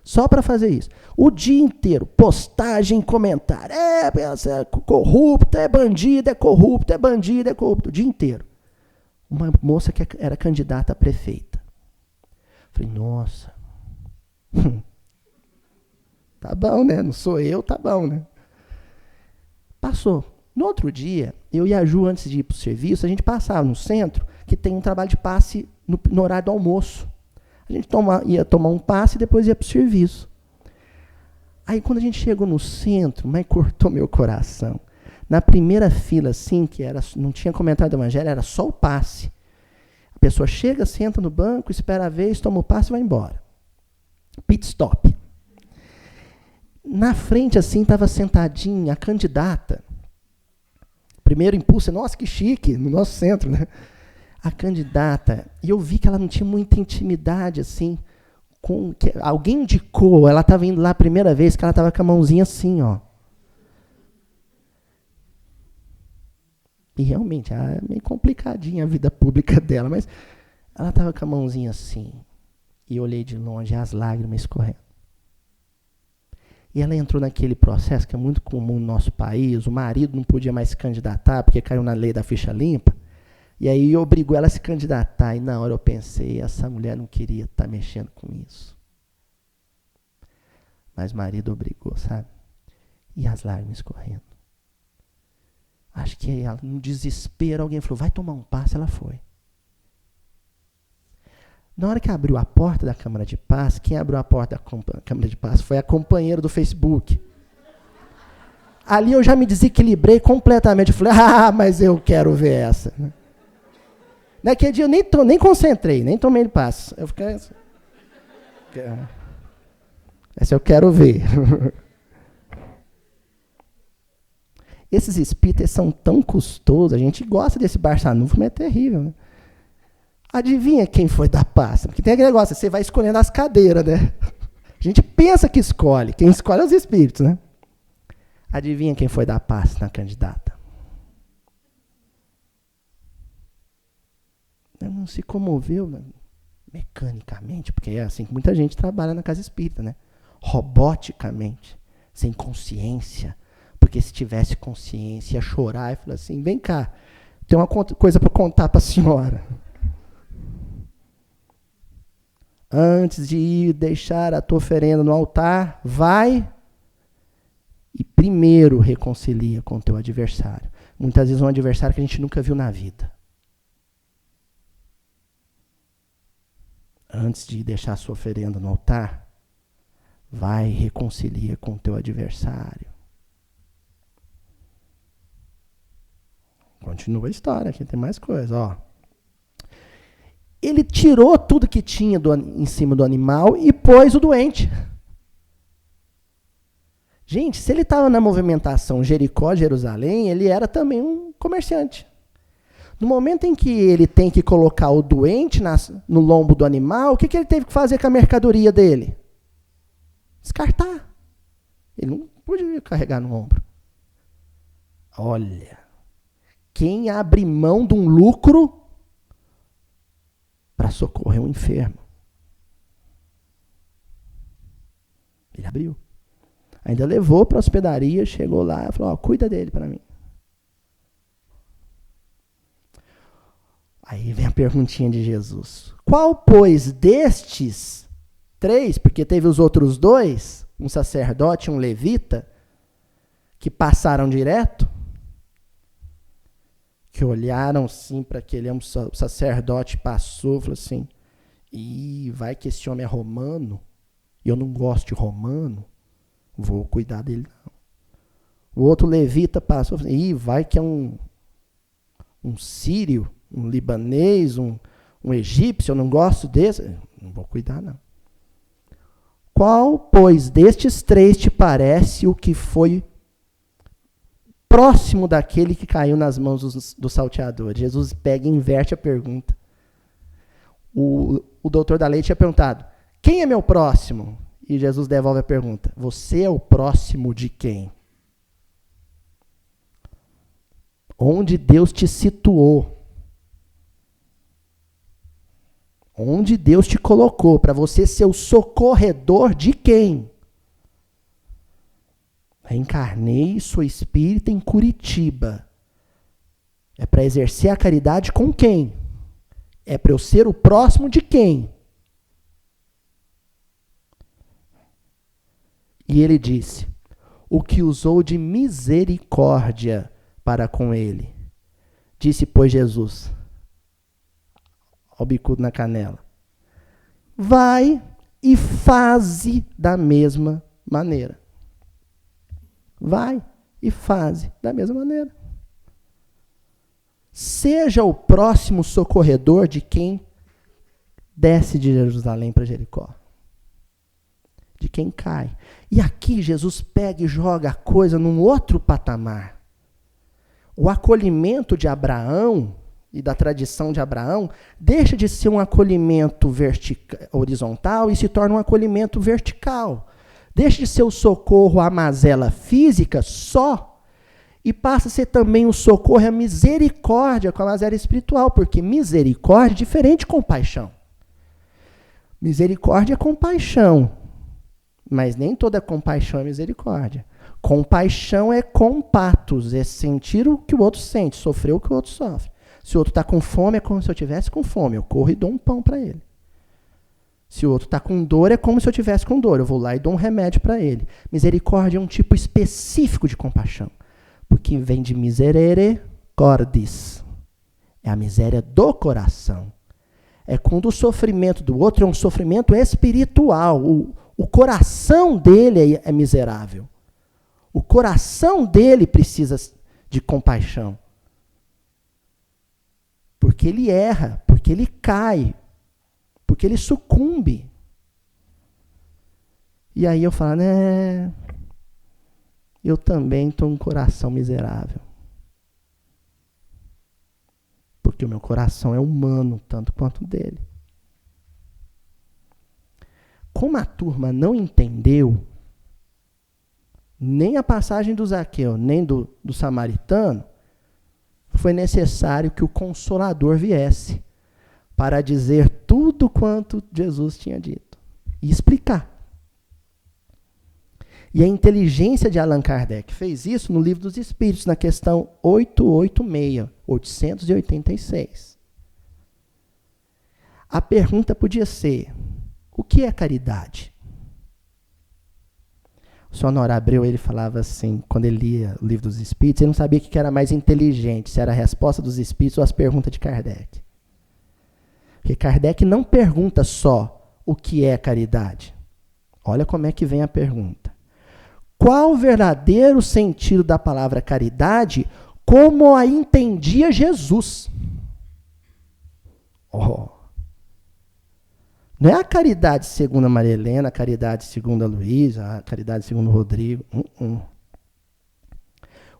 só para fazer isso. O dia inteiro, postagem, comentário. É corrupto, é bandido, é corrupto, é bandido, é corrupto. O dia inteiro. Uma moça que era candidata a prefeita. Falei, nossa. Tá bom, né? Não sou eu, tá bom, né? Passou. No outro dia, eu e a Ju, antes de ir para o serviço, a gente passava no centro, que tem um trabalho de passe no horário do almoço. A gente ia tomar um passe e depois ia para o serviço. Aí, quando a gente chegou no centro, mas cortou meu coração. Na primeira fila, assim, não tinha comentário do Evangelho, era só o passe. A pessoa chega, senta no banco, espera a vez, toma o passe e vai embora. Pit stop. Na frente, assim, estava sentadinha a candidata. Primeiro impulso, nossa, que chique, no nosso centro, né? A candidata, e eu vi que ela não tinha muita intimidade, assim, alguém indicou, ela estava indo lá a primeira vez, que ela estava com a mãozinha assim, ó. E realmente, é meio complicadinha a vida pública dela, mas ela estava com a mãozinha assim, e eu olhei de longe, as lágrimas escorrendo. E ela entrou naquele processo que é muito comum no nosso país, o marido não podia mais se candidatar, porque caiu na lei da ficha limpa, e aí obrigou ela a se candidatar, e na hora eu pensei, essa mulher não queria estar mexendo com isso. Mas o marido obrigou, sabe? E as lágrimas correndo. Acho que ela, no desespero, alguém falou, vai tomar um passe, ela foi. Na hora que abriu a porta da Câmara de Paz, quem abriu a porta da Câmara de Paz foi a companheira do Facebook. Ali eu já me desequilibrei completamente. Eu falei, mas eu quero ver essa. Naquele dia eu nem concentrei, nem tomei passe. Eu fiquei... Essa eu quero ver. Esses espíritas são tão custosos, a gente gosta desse Barçanufo, mas é terrível, né? Adivinha quem foi da pasta? Porque tem aquele negócio, você vai escolhendo as cadeiras, né? A gente pensa que escolhe, quem escolhe é os espíritos, né? Adivinha quem foi da pasta na candidata? Não se comoveu, né? Mecanicamente, porque é assim que muita gente trabalha na casa espírita, né? Roboticamente, sem consciência. Porque se tivesse consciência, ia chorar e falar assim, vem cá, tem uma coisa para contar para a senhora. Antes de ir deixar a tua oferenda no altar, vai e primeiro reconcilia com o teu adversário. Muitas vezes um adversário que a gente nunca viu na vida. Antes de deixar a sua oferenda no altar, vai e reconcilia com o teu adversário. Continua a história, aqui tem mais coisa, ó. Ele tirou tudo que tinha em cima do animal e pôs o doente. Gente, se ele estava na movimentação Jericó-Jerusalém, ele era também um comerciante. No momento em que ele tem que colocar o doente no lombo do animal, o que ele teve que fazer com a mercadoria dele? Descartar. Ele não podia carregar no ombro. Olha, quem abre mão de um lucro para socorrer um enfermo? Ele abriu. Ainda levou para a hospedaria, chegou lá e falou, ó, cuida dele para mim. Aí vem a perguntinha de Jesus. Qual, pois, destes 3, porque teve os outros 2, um sacerdote e um levita, que passaram direto, que olharam assim para aquele sacerdote, passou, falou assim, vai que esse homem é romano, e eu não gosto de romano, vou cuidar dele não. O outro levita passou, falou assim, vai que é um sírio, um libanês, um egípcio, eu não gosto desse, não vou cuidar não. Qual, pois, destes 3 te parece o que foi próximo daquele que caiu nas mãos do salteador? Jesus pega e inverte a pergunta. O doutor da lei tinha perguntado, quem é meu próximo? E Jesus devolve a pergunta, você é o próximo de quem? Onde Deus te situou? Onde Deus te colocou para você ser o socorredor de quem? Reencarnei, sou espírita em Curitiba. É para exercer a caridade com quem? É para eu ser o próximo de quem? E ele disse, o que usou de misericórdia para com ele. Disse, pois, Jesus, ao bicudo na canela, vai e faze da mesma maneira. Vai e faze da mesma maneira. Seja o próximo socorredor de quem desce de Jerusalém para Jericó. De quem cai. E aqui Jesus pega e joga a coisa num outro patamar. O acolhimento de Abraão e da tradição de Abraão deixa de ser um acolhimento horizontal e se torna um acolhimento vertical. Deixa de ser o socorro à mazela física só e passa a ser também o socorro à misericórdia com a mazela espiritual, porque misericórdia é diferente de compaixão. Misericórdia é compaixão, mas nem toda compaixão é misericórdia. Compaixão é compatos, é sentir o que o outro sente, sofrer o que o outro sofre. Se o outro está com fome, é como se eu estivesse com fome. Eu corro e dou um pão para ele. Se o outro está com dor, é como se eu estivesse com dor. Eu vou lá e dou um remédio para ele. Misericórdia é um tipo específico de compaixão. Porque vem de miserere cordis. É a miséria do coração. É quando o sofrimento do outro é um sofrimento espiritual. O coração dele é miserável. O coração dele precisa de compaixão. Porque ele erra, porque ele cai, porque ele sucumbe. E aí eu falo, né? Eu também estou um coração miserável. Porque o meu coração é humano, tanto quanto o dele. Como a turma não entendeu nem a passagem do Zaqueu, nem do samaritano, foi necessário que o Consolador viesse para dizer tudo quanto Jesus tinha dito e explicar. E a inteligência de Allan Kardec fez isso no Livro dos Espíritos, na questão 886. A pergunta podia ser, o que é caridade? O senhor Honório Abreu, ele falava assim, quando ele lia o Livro dos Espíritos, ele não sabia o que era mais inteligente, se era a resposta dos Espíritos ou as perguntas de Kardec. Porque Kardec não pergunta só o que é caridade. Olha como é que vem a pergunta. Qual o verdadeiro sentido da palavra caridade como a entendia Jesus. Oh. Não é a caridade segundo a Maria Helena, a caridade segundo a Luísa, a caridade segundo o Rodrigo.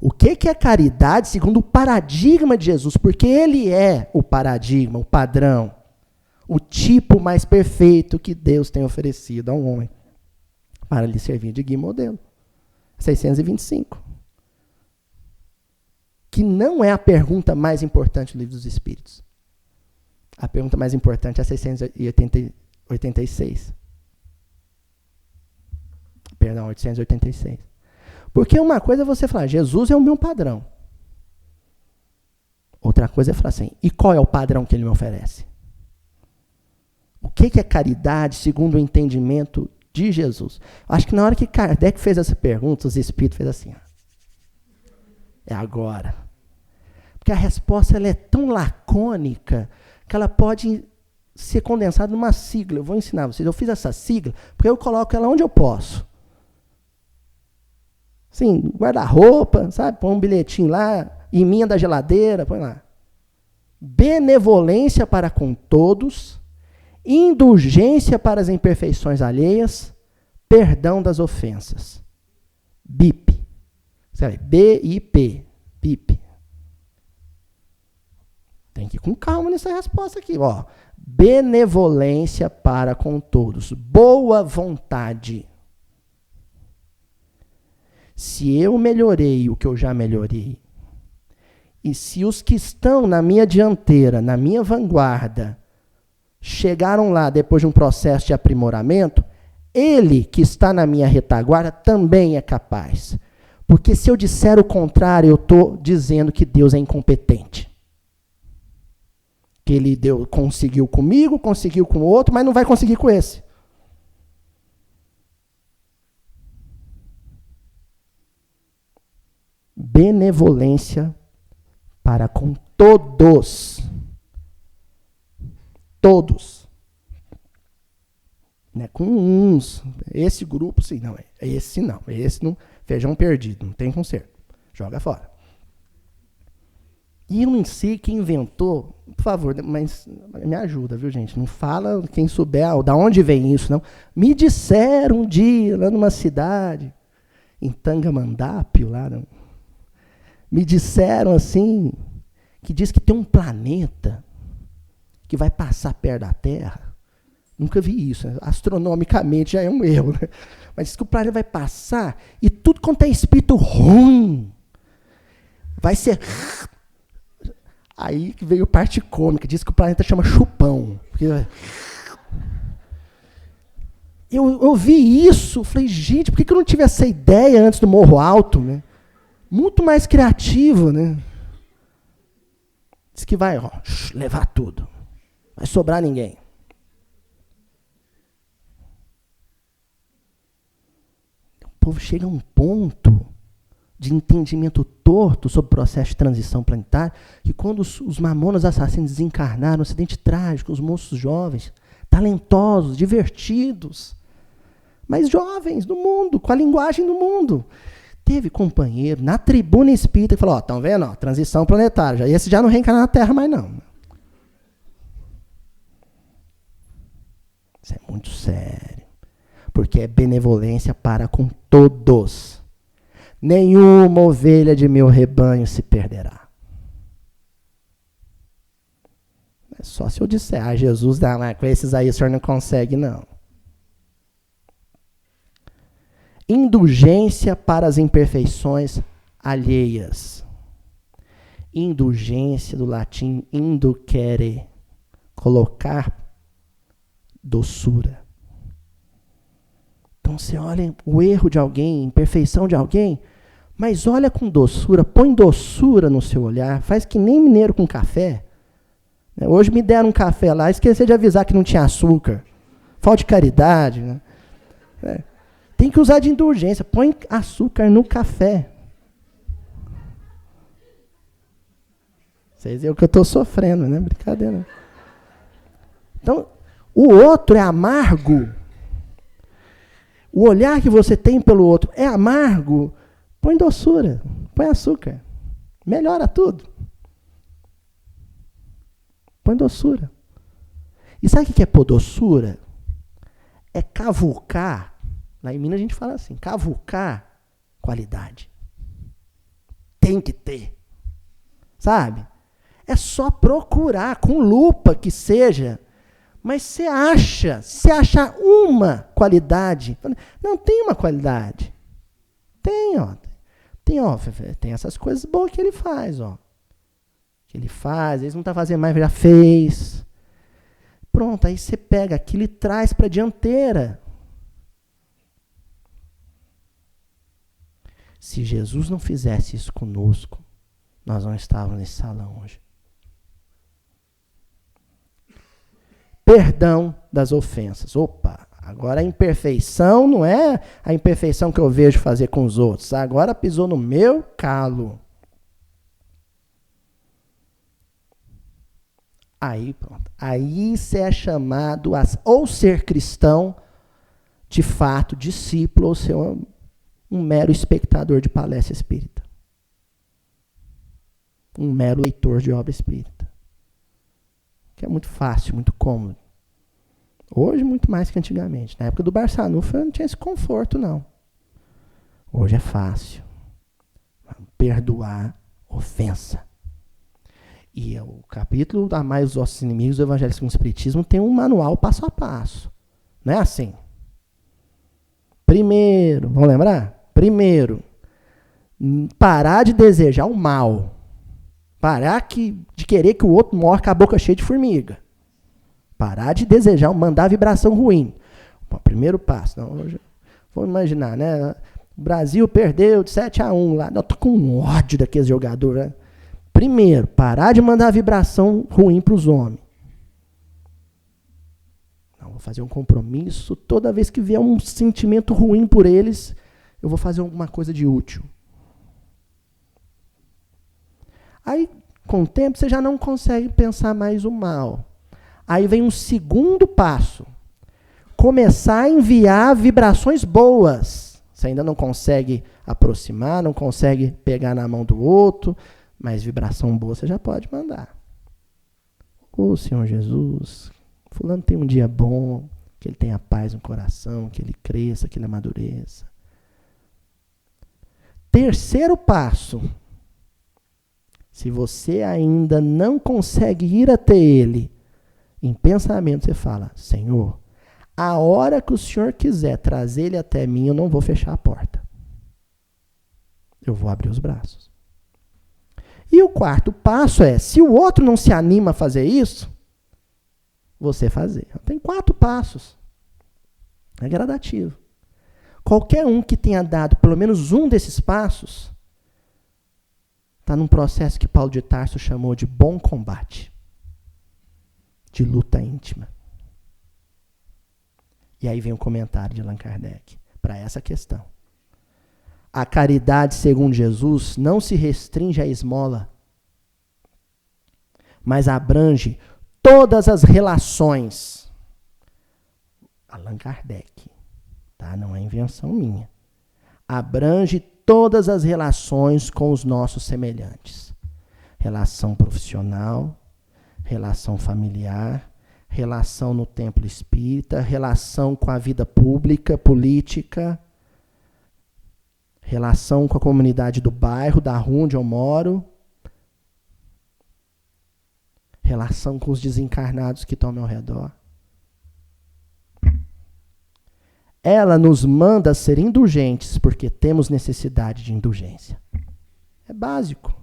O que é caridade segundo o paradigma de Jesus? Porque ele é o paradigma, o padrão, o tipo mais perfeito que Deus tem oferecido ao homem para lhe servir de guia e modelo. 625. Que não é a pergunta mais importante do Livro dos Espíritos. A pergunta mais importante é a 686. Perdão, 886. Porque uma coisa é você falar, Jesus é o meu padrão. Outra coisa é falar assim, e qual é o padrão que ele me oferece? O que é caridade segundo o entendimento de Jesus? Acho que na hora que Kardec fez essa pergunta, os espíritos fez assim, ó. É agora. Porque a resposta ela é tão lacônica que ela pode ser condensada numa sigla. Eu vou ensinar vocês. Eu fiz essa sigla porque eu coloco ela onde eu posso. Sim, guarda-roupa, sabe? Põe um bilhetinho lá, emenda da geladeira, põe lá. Benevolência para com todos, indulgência para as imperfeições alheias, perdão das ofensas. BIP. Sabe? BIP. BIP. Tem que ir com calma nessa resposta aqui. Ó. Benevolência para com todos. Boa vontade. Se eu melhorei o que eu já melhorei, e se os que estão na minha dianteira, na minha vanguarda, chegaram lá depois de um processo de aprimoramento, ele que está na minha retaguarda também é capaz. Porque se eu disser o contrário, eu estou dizendo que Deus é incompetente. Que ele conseguiu comigo, conseguiu com o outro, mas não vai conseguir com esse. Benevolência para com todos. Todos. Não é com uns. Esse grupo, sim, não. Esse não. Esse não. Feijão perdido. Não tem conserto. Joga fora. E eu não sei quem inventou. Por favor, mas me ajuda, viu, gente? Não fala quem souber da onde vem isso, não. Me disseram um dia, lá numa cidade, em Tangamandápio, lá, não. Me disseram assim, que diz que tem um planeta que vai passar perto da Terra. Nunca vi isso, né? Astronomicamente já é um erro, né? Mas diz que o planeta vai passar e tudo quanto é espírito ruim vai ser... Aí que veio parte cômica, diz que o planeta chama chupão. Porque... Eu vi isso, falei, gente, por que eu não tive essa ideia antes do Morro Alto, né? Muito mais criativo, né? Diz que vai, ó, levar tudo. Vai sobrar ninguém. O povo chega a um ponto de entendimento torto sobre o processo de transição planetária, que quando os mamonas assassinos desencarnaram, um acidente trágico, os moços jovens, talentosos, divertidos, mas jovens do mundo, com a linguagem do mundo. Teve companheiro na tribuna espírita que falou, ó, estão vendo? Ó, transição planetária. Esse já não reencarna na Terra mais não. Isso é muito sério. Porque é benevolência para com todos. Nenhuma ovelha de meu rebanho se perderá. É só se eu disser, Jesus, com esses aí o senhor não consegue, não. Indulgência para as imperfeições alheias. Indulgência, do latim inducere, colocar doçura. Então você olha o erro de alguém, a imperfeição de alguém, mas olha com doçura, põe doçura no seu olhar, faz que nem mineiro com café. Hoje me deram um café lá, esqueci de avisar que não tinha açúcar. Falta de caridade, né? Tem que usar de indulgência. Põe açúcar no café. Vocês veem o que eu estou sofrendo, né? Brincadeira. Então, o outro é amargo. O olhar que você tem pelo outro é amargo. Põe doçura. Põe açúcar. Melhora tudo. Põe doçura. E sabe o que é pôr doçura? É cavucar. Lá em Minas a gente fala assim, cavucar qualidade. Tem que ter. Sabe? É só procurar, com lupa que seja. Mas você acha, se achar uma qualidade, não tem uma qualidade. Tem, ó. Tem essas coisas boas que ele faz, ó. Que ele faz, eles não estão fazendo mais, já fez. Pronto, aí você pega aquilo e traz para a dianteira. Se Jesus não fizesse isso conosco, nós não estávamos nesse salão hoje. Perdão das ofensas. Opa, agora a imperfeição não é a imperfeição que eu vejo fazer com os outros. Agora pisou no meu calo. Aí pronto. Aí você é chamado a ou ser cristão, de fato, discípulo, ou ser um mero espectador de palestra espírita. Um mero leitor de obra espírita. Que é muito fácil, muito cômodo. Hoje, muito mais que antigamente. Na época do Barçanufa, não tinha esse conforto, não. Hoje é fácil. Perdoar ofensa. E o capítulo Amai os Vossos Inimigos do Evangelho segundo o Espiritismo tem um manual passo a passo. Não é assim? Primeiro, vamos lembrar? Primeiro, parar de desejar o mal. Parar de querer que o outro morra com a boca cheia de formiga. Parar de desejar, mandar vibração ruim. Bom, primeiro passo. Não, hoje, vamos imaginar, né? O Brasil perdeu de 7-1 lá. Eu tô com ódio daqueles jogadores, né? Primeiro, parar de mandar vibração ruim para os homens. Não, vou fazer um compromisso. Toda vez que vier um sentimento ruim por eles, eu vou fazer alguma coisa de útil. Aí, com o tempo, você já não consegue pensar mais o mal. Aí vem um segundo passo. Começar a enviar vibrações boas. Você ainda não consegue aproximar, não consegue pegar na mão do outro, mas vibração boa você já pode mandar. Ô Senhor Jesus, fulano tem um dia bom, que ele tenha paz no coração, que ele cresça, que ele amadureça. Terceiro passo. Se você ainda não consegue ir até ele, em pensamento você fala, Senhor, a hora que o Senhor quiser trazer ele até mim, eu não vou fechar a porta. Eu vou abrir os braços. E o quarto passo é, se o outro não se anima a fazer isso, você fazer. Tem 4 passos. É gradativo. Qualquer um que tenha dado pelo menos um desses passos, está num processo que Paulo de Tarso chamou de bom combate. De luta íntima. E aí vem o comentário de Allan Kardec para essa questão. A caridade, segundo Jesus, não se restringe à esmola, mas abrange todas as relações. Allan Kardec, tá? Não é invenção minha. Abrange todas as relações com os nossos semelhantes. Relação profissional, relação familiar, relação no templo espírita, relação com a vida pública, política, relação com a comunidade do bairro, da rua onde eu moro, relação com os desencarnados que estão ao meu redor. Ela nos manda ser indulgentes porque temos necessidade de indulgência. É básico.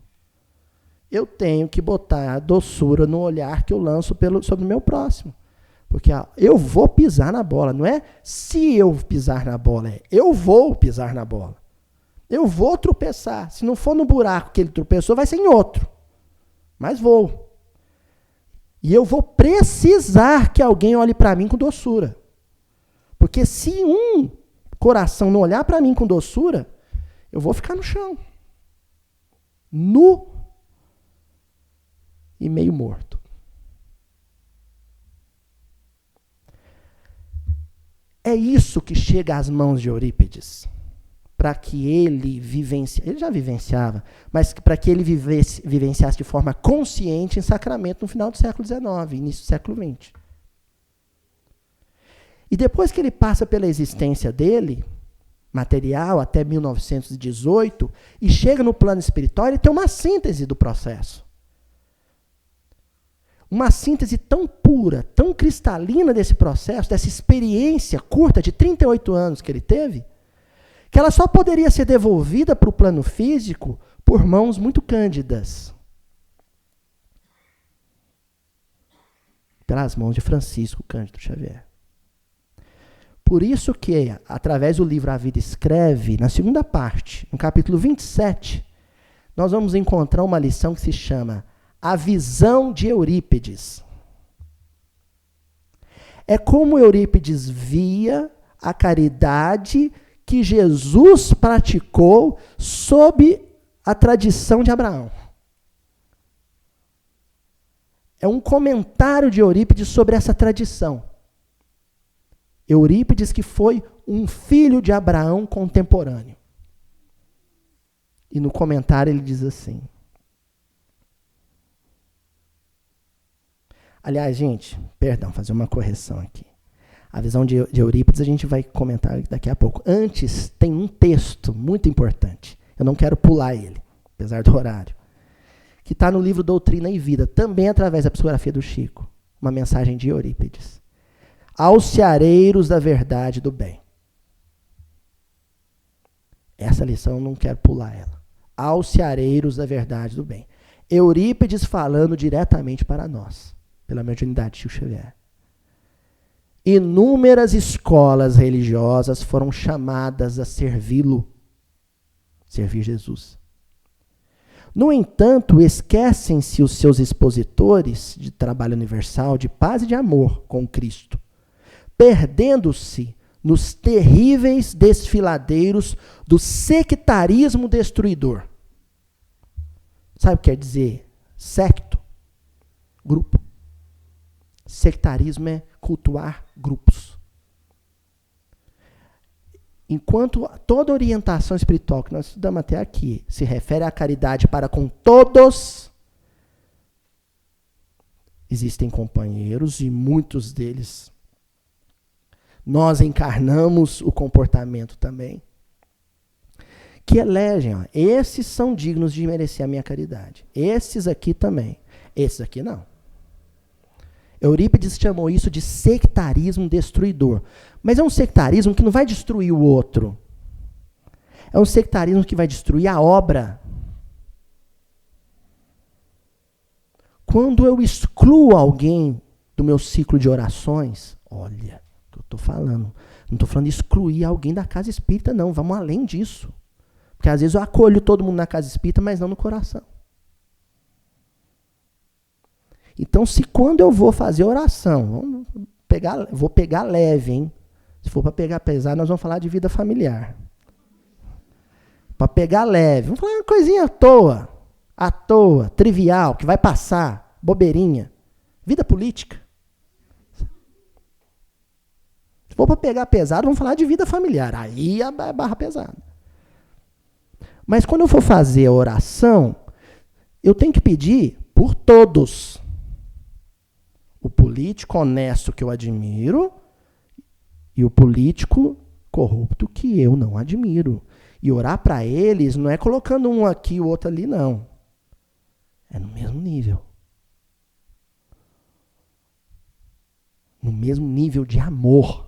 Eu tenho que botar a doçura no olhar que eu lanço sobre o meu próximo. Porque eu vou pisar na bola. Não é se eu pisar na bola, é eu vou pisar na bola. Eu vou tropeçar. Se não for no buraco que ele tropeçou, vai ser em outro. Mas vou. E eu vou precisar que alguém olhe para mim com doçura. Porque se um coração não olhar para mim com doçura, eu vou ficar no chão. Nu e meio morto. É isso que chega às mãos de Eurípides. para que ele vivenciasse, ele já vivenciava, mas para que ele vivenciasse de forma consciente em sacramento no final do século XIX, início do século XX. E depois que ele passa pela existência dele, material, até 1918, e chega no plano espiritual, ele tem uma síntese do processo. Uma síntese tão pura, tão cristalina desse processo, dessa experiência curta de 38 anos que ele teve, que ela só poderia ser devolvida para o plano físico por mãos muito cândidas. Pelas mãos de Francisco Cândido Xavier. Por isso que, através do livro A Vida Escreve, na segunda parte, no capítulo 27, nós vamos encontrar uma lição que se chama A Visão de Eurípides. É como Eurípides via a caridade que Jesus praticou sob a tradição de Abraão. É um comentário de Eurípides sobre essa tradição. Eurípides, que foi um filho de Abraão contemporâneo. E no comentário ele diz assim. Aliás, gente, perdão, fazer uma correção aqui. A visão de Eurípides a gente vai comentar daqui a pouco. Antes, tem um texto muito importante. Eu não quero pular ele, apesar do horário. Que está no livro Doutrina e Vida, também através da psicografia do Chico. Uma mensagem de Eurípides. Aos seareiros da verdade e do bem. Essa lição eu não quero pular ela. Aos seareiros da verdade e do bem. Eurípides falando diretamente para nós, pela mediunidade de Chico Xavier. Inúmeras escolas religiosas foram chamadas a servi-lo, servir Jesus. No entanto, esquecem-se os seus expositores de trabalho universal, de paz e de amor com Cristo, perdendo-se nos terríveis desfiladeiros do sectarismo destruidor. Sabe o que quer dizer? Secto, grupo. Sectarismo é cultuar grupos. Enquanto toda orientação espiritual que nós estudamos até aqui se refere à caridade para com todos, existem companheiros e muitos deles nós encarnamos o comportamento também, que elegem, ó, esses são dignos de merecer a minha caridade. Esses aqui também. Esses aqui não. Eurípides chamou isso de sectarismo destruidor. Mas é um sectarismo que não vai destruir o outro. É um sectarismo que vai destruir a obra. Quando eu excluo alguém do meu ciclo de orações, olha o que eu estou falando. Não estou falando de excluir alguém da casa espírita, não. Vamos além disso. Porque às vezes eu acolho todo mundo na casa espírita, mas não no coração. Então, se quando eu vou fazer oração, vou pegar leve, hein? Se for para pegar pesado, nós vamos falar de vida familiar. Para pegar leve, vamos falar uma coisinha à toa, trivial, que vai passar, bobeirinha. Vida política. Se for para pegar pesado, vamos falar de vida familiar. Aí é barra pesada. Mas quando eu for fazer a oração, eu tenho que pedir por todos. O político honesto que eu admiro e o político corrupto que eu não admiro. E orar para eles não é colocando um aqui e o outro ali, não. É no mesmo nível. No mesmo nível de amor.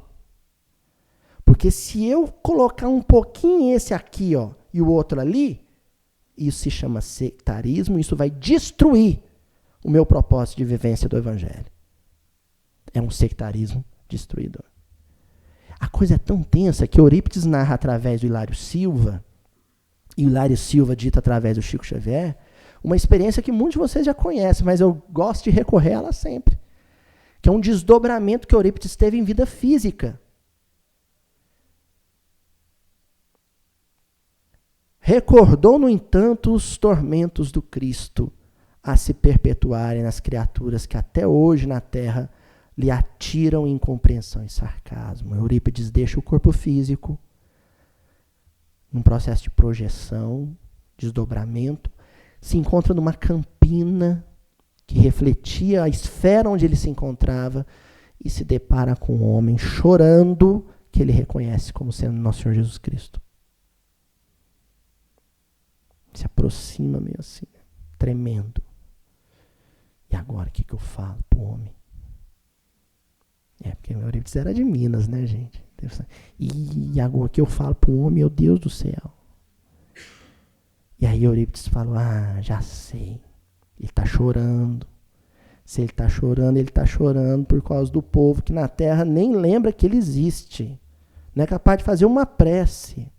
Porque se eu colocar um pouquinho esse aqui, ó, e o outro ali, isso se chama sectarismo, isso vai destruir o meu propósito de vivência do Evangelho. É um sectarismo destruidor. A coisa é tão tensa que Eurípides narra através do Hilário Silva, e o Hilário Silva dita através do Chico Xavier, uma experiência que muitos de vocês já conhecem, mas eu gosto de recorrer a ela sempre, que é um desdobramento que Eurípides teve em vida física. Recordou, no entanto, os tormentos do Cristo a se perpetuarem nas criaturas que até hoje na Terra lhe atiram incompreensão e sarcasmo. Eurípides deixa o corpo físico num processo de projeção, desdobramento, se encontra numa campina que refletia a esfera onde ele se encontrava e se depara com um homem chorando que ele reconhece como sendo nosso Senhor Jesus Cristo. Se aproxima meio assim, tremendo. E agora, o que eu falo pro homem? Porque Eurípides era de Minas, né, gente? E agora, o que eu falo pro homem, meu Deus do céu? E aí Eurípides falou, já sei. Ele está chorando. Se ele está chorando por causa do povo que na terra nem lembra que ele existe. Não é capaz de fazer uma prece.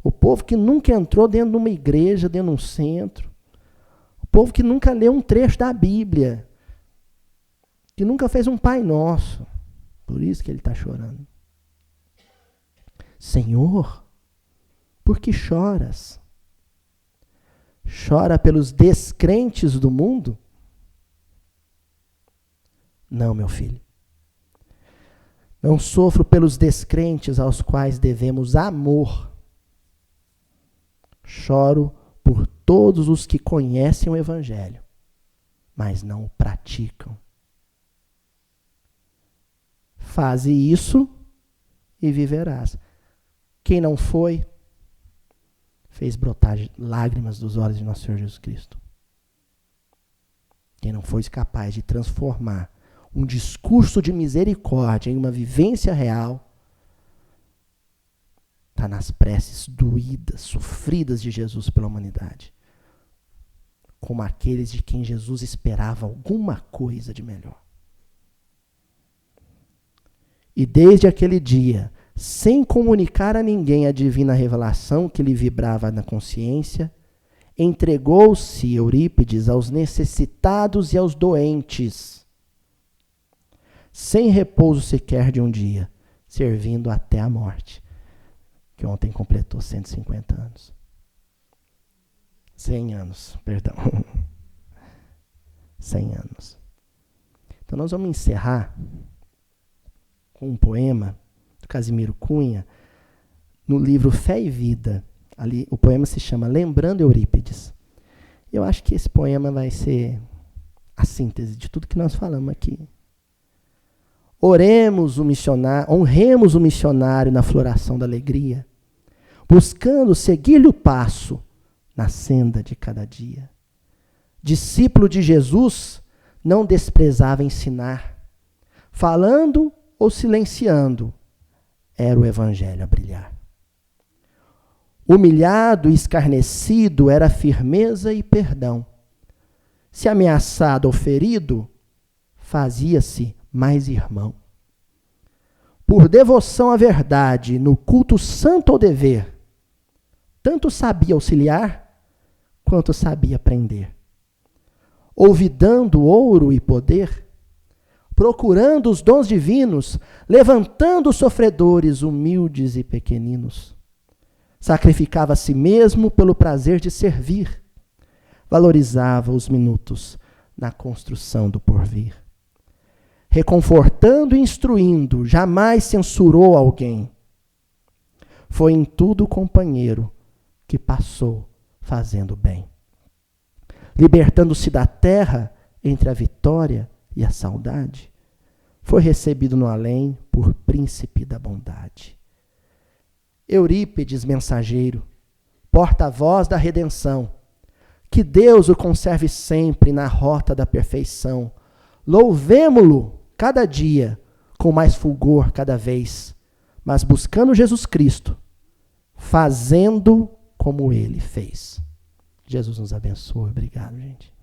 O povo que nunca entrou dentro de uma igreja, dentro de um centro. O povo que nunca leu um trecho da Bíblia. Que nunca fez um Pai Nosso. Por isso que ele está chorando. Senhor, por que choras? Chora pelos descrentes do mundo? Não, meu filho. Não sofro pelos descrentes aos quais devemos amor. Choro por todos os que conhecem o Evangelho, mas não o praticam. Faze isso e viverás. Quem não foi, fez brotar lágrimas dos olhos de nosso Senhor Jesus Cristo. Quem não foi capaz de transformar um discurso de misericórdia em uma vivência real, está nas preces doídas, sofridas de Jesus pela humanidade, como aqueles de quem Jesus esperava alguma coisa de melhor. E desde aquele dia, sem comunicar a ninguém a divina revelação que lhe vibrava na consciência, entregou-se Eurípides aos necessitados e aos doentes, sem repouso sequer de um dia, servindo até a morte, que ontem completou 150 anos. 100 anos, perdão. 100 anos. Então nós vamos encerrar com um poema do Casimiro Cunha, no livro Fé e Vida. Ali, o poema se chama Lembrando Eurípides. Eu acho que esse poema vai ser a síntese de tudo que nós falamos aqui. Honremos o missionário na floração da alegria, buscando seguir-lhe o passo na senda de cada dia. Discípulo de Jesus, não desprezava ensinar, falando ou silenciando, era o evangelho a brilhar. Humilhado e escarnecido era firmeza e perdão. Se ameaçado ou ferido, fazia-se mais irmão. Por devoção à verdade, no culto santo ao dever, tanto sabia auxiliar, quanto sabia aprender. Olvidando ouro e poder, procurando os dons divinos, levantando os sofredores humildes e pequeninos. Sacrificava a si mesmo pelo prazer de servir. Valorizava os minutos na construção do porvir. Reconfortando e instruindo, jamais censurou alguém. Foi em tudo companheiro que passou fazendo bem. Libertando-se da terra entre a vitória e a saudade, foi recebido no além por príncipe da bondade. Eurípides, mensageiro, porta-voz da redenção, que Deus o conserve sempre na rota da perfeição. Louvemo-lo cada dia, com mais fulgor cada vez, mas buscando Jesus Cristo, fazendo como ele fez. Jesus nos abençoe. Obrigado, gente.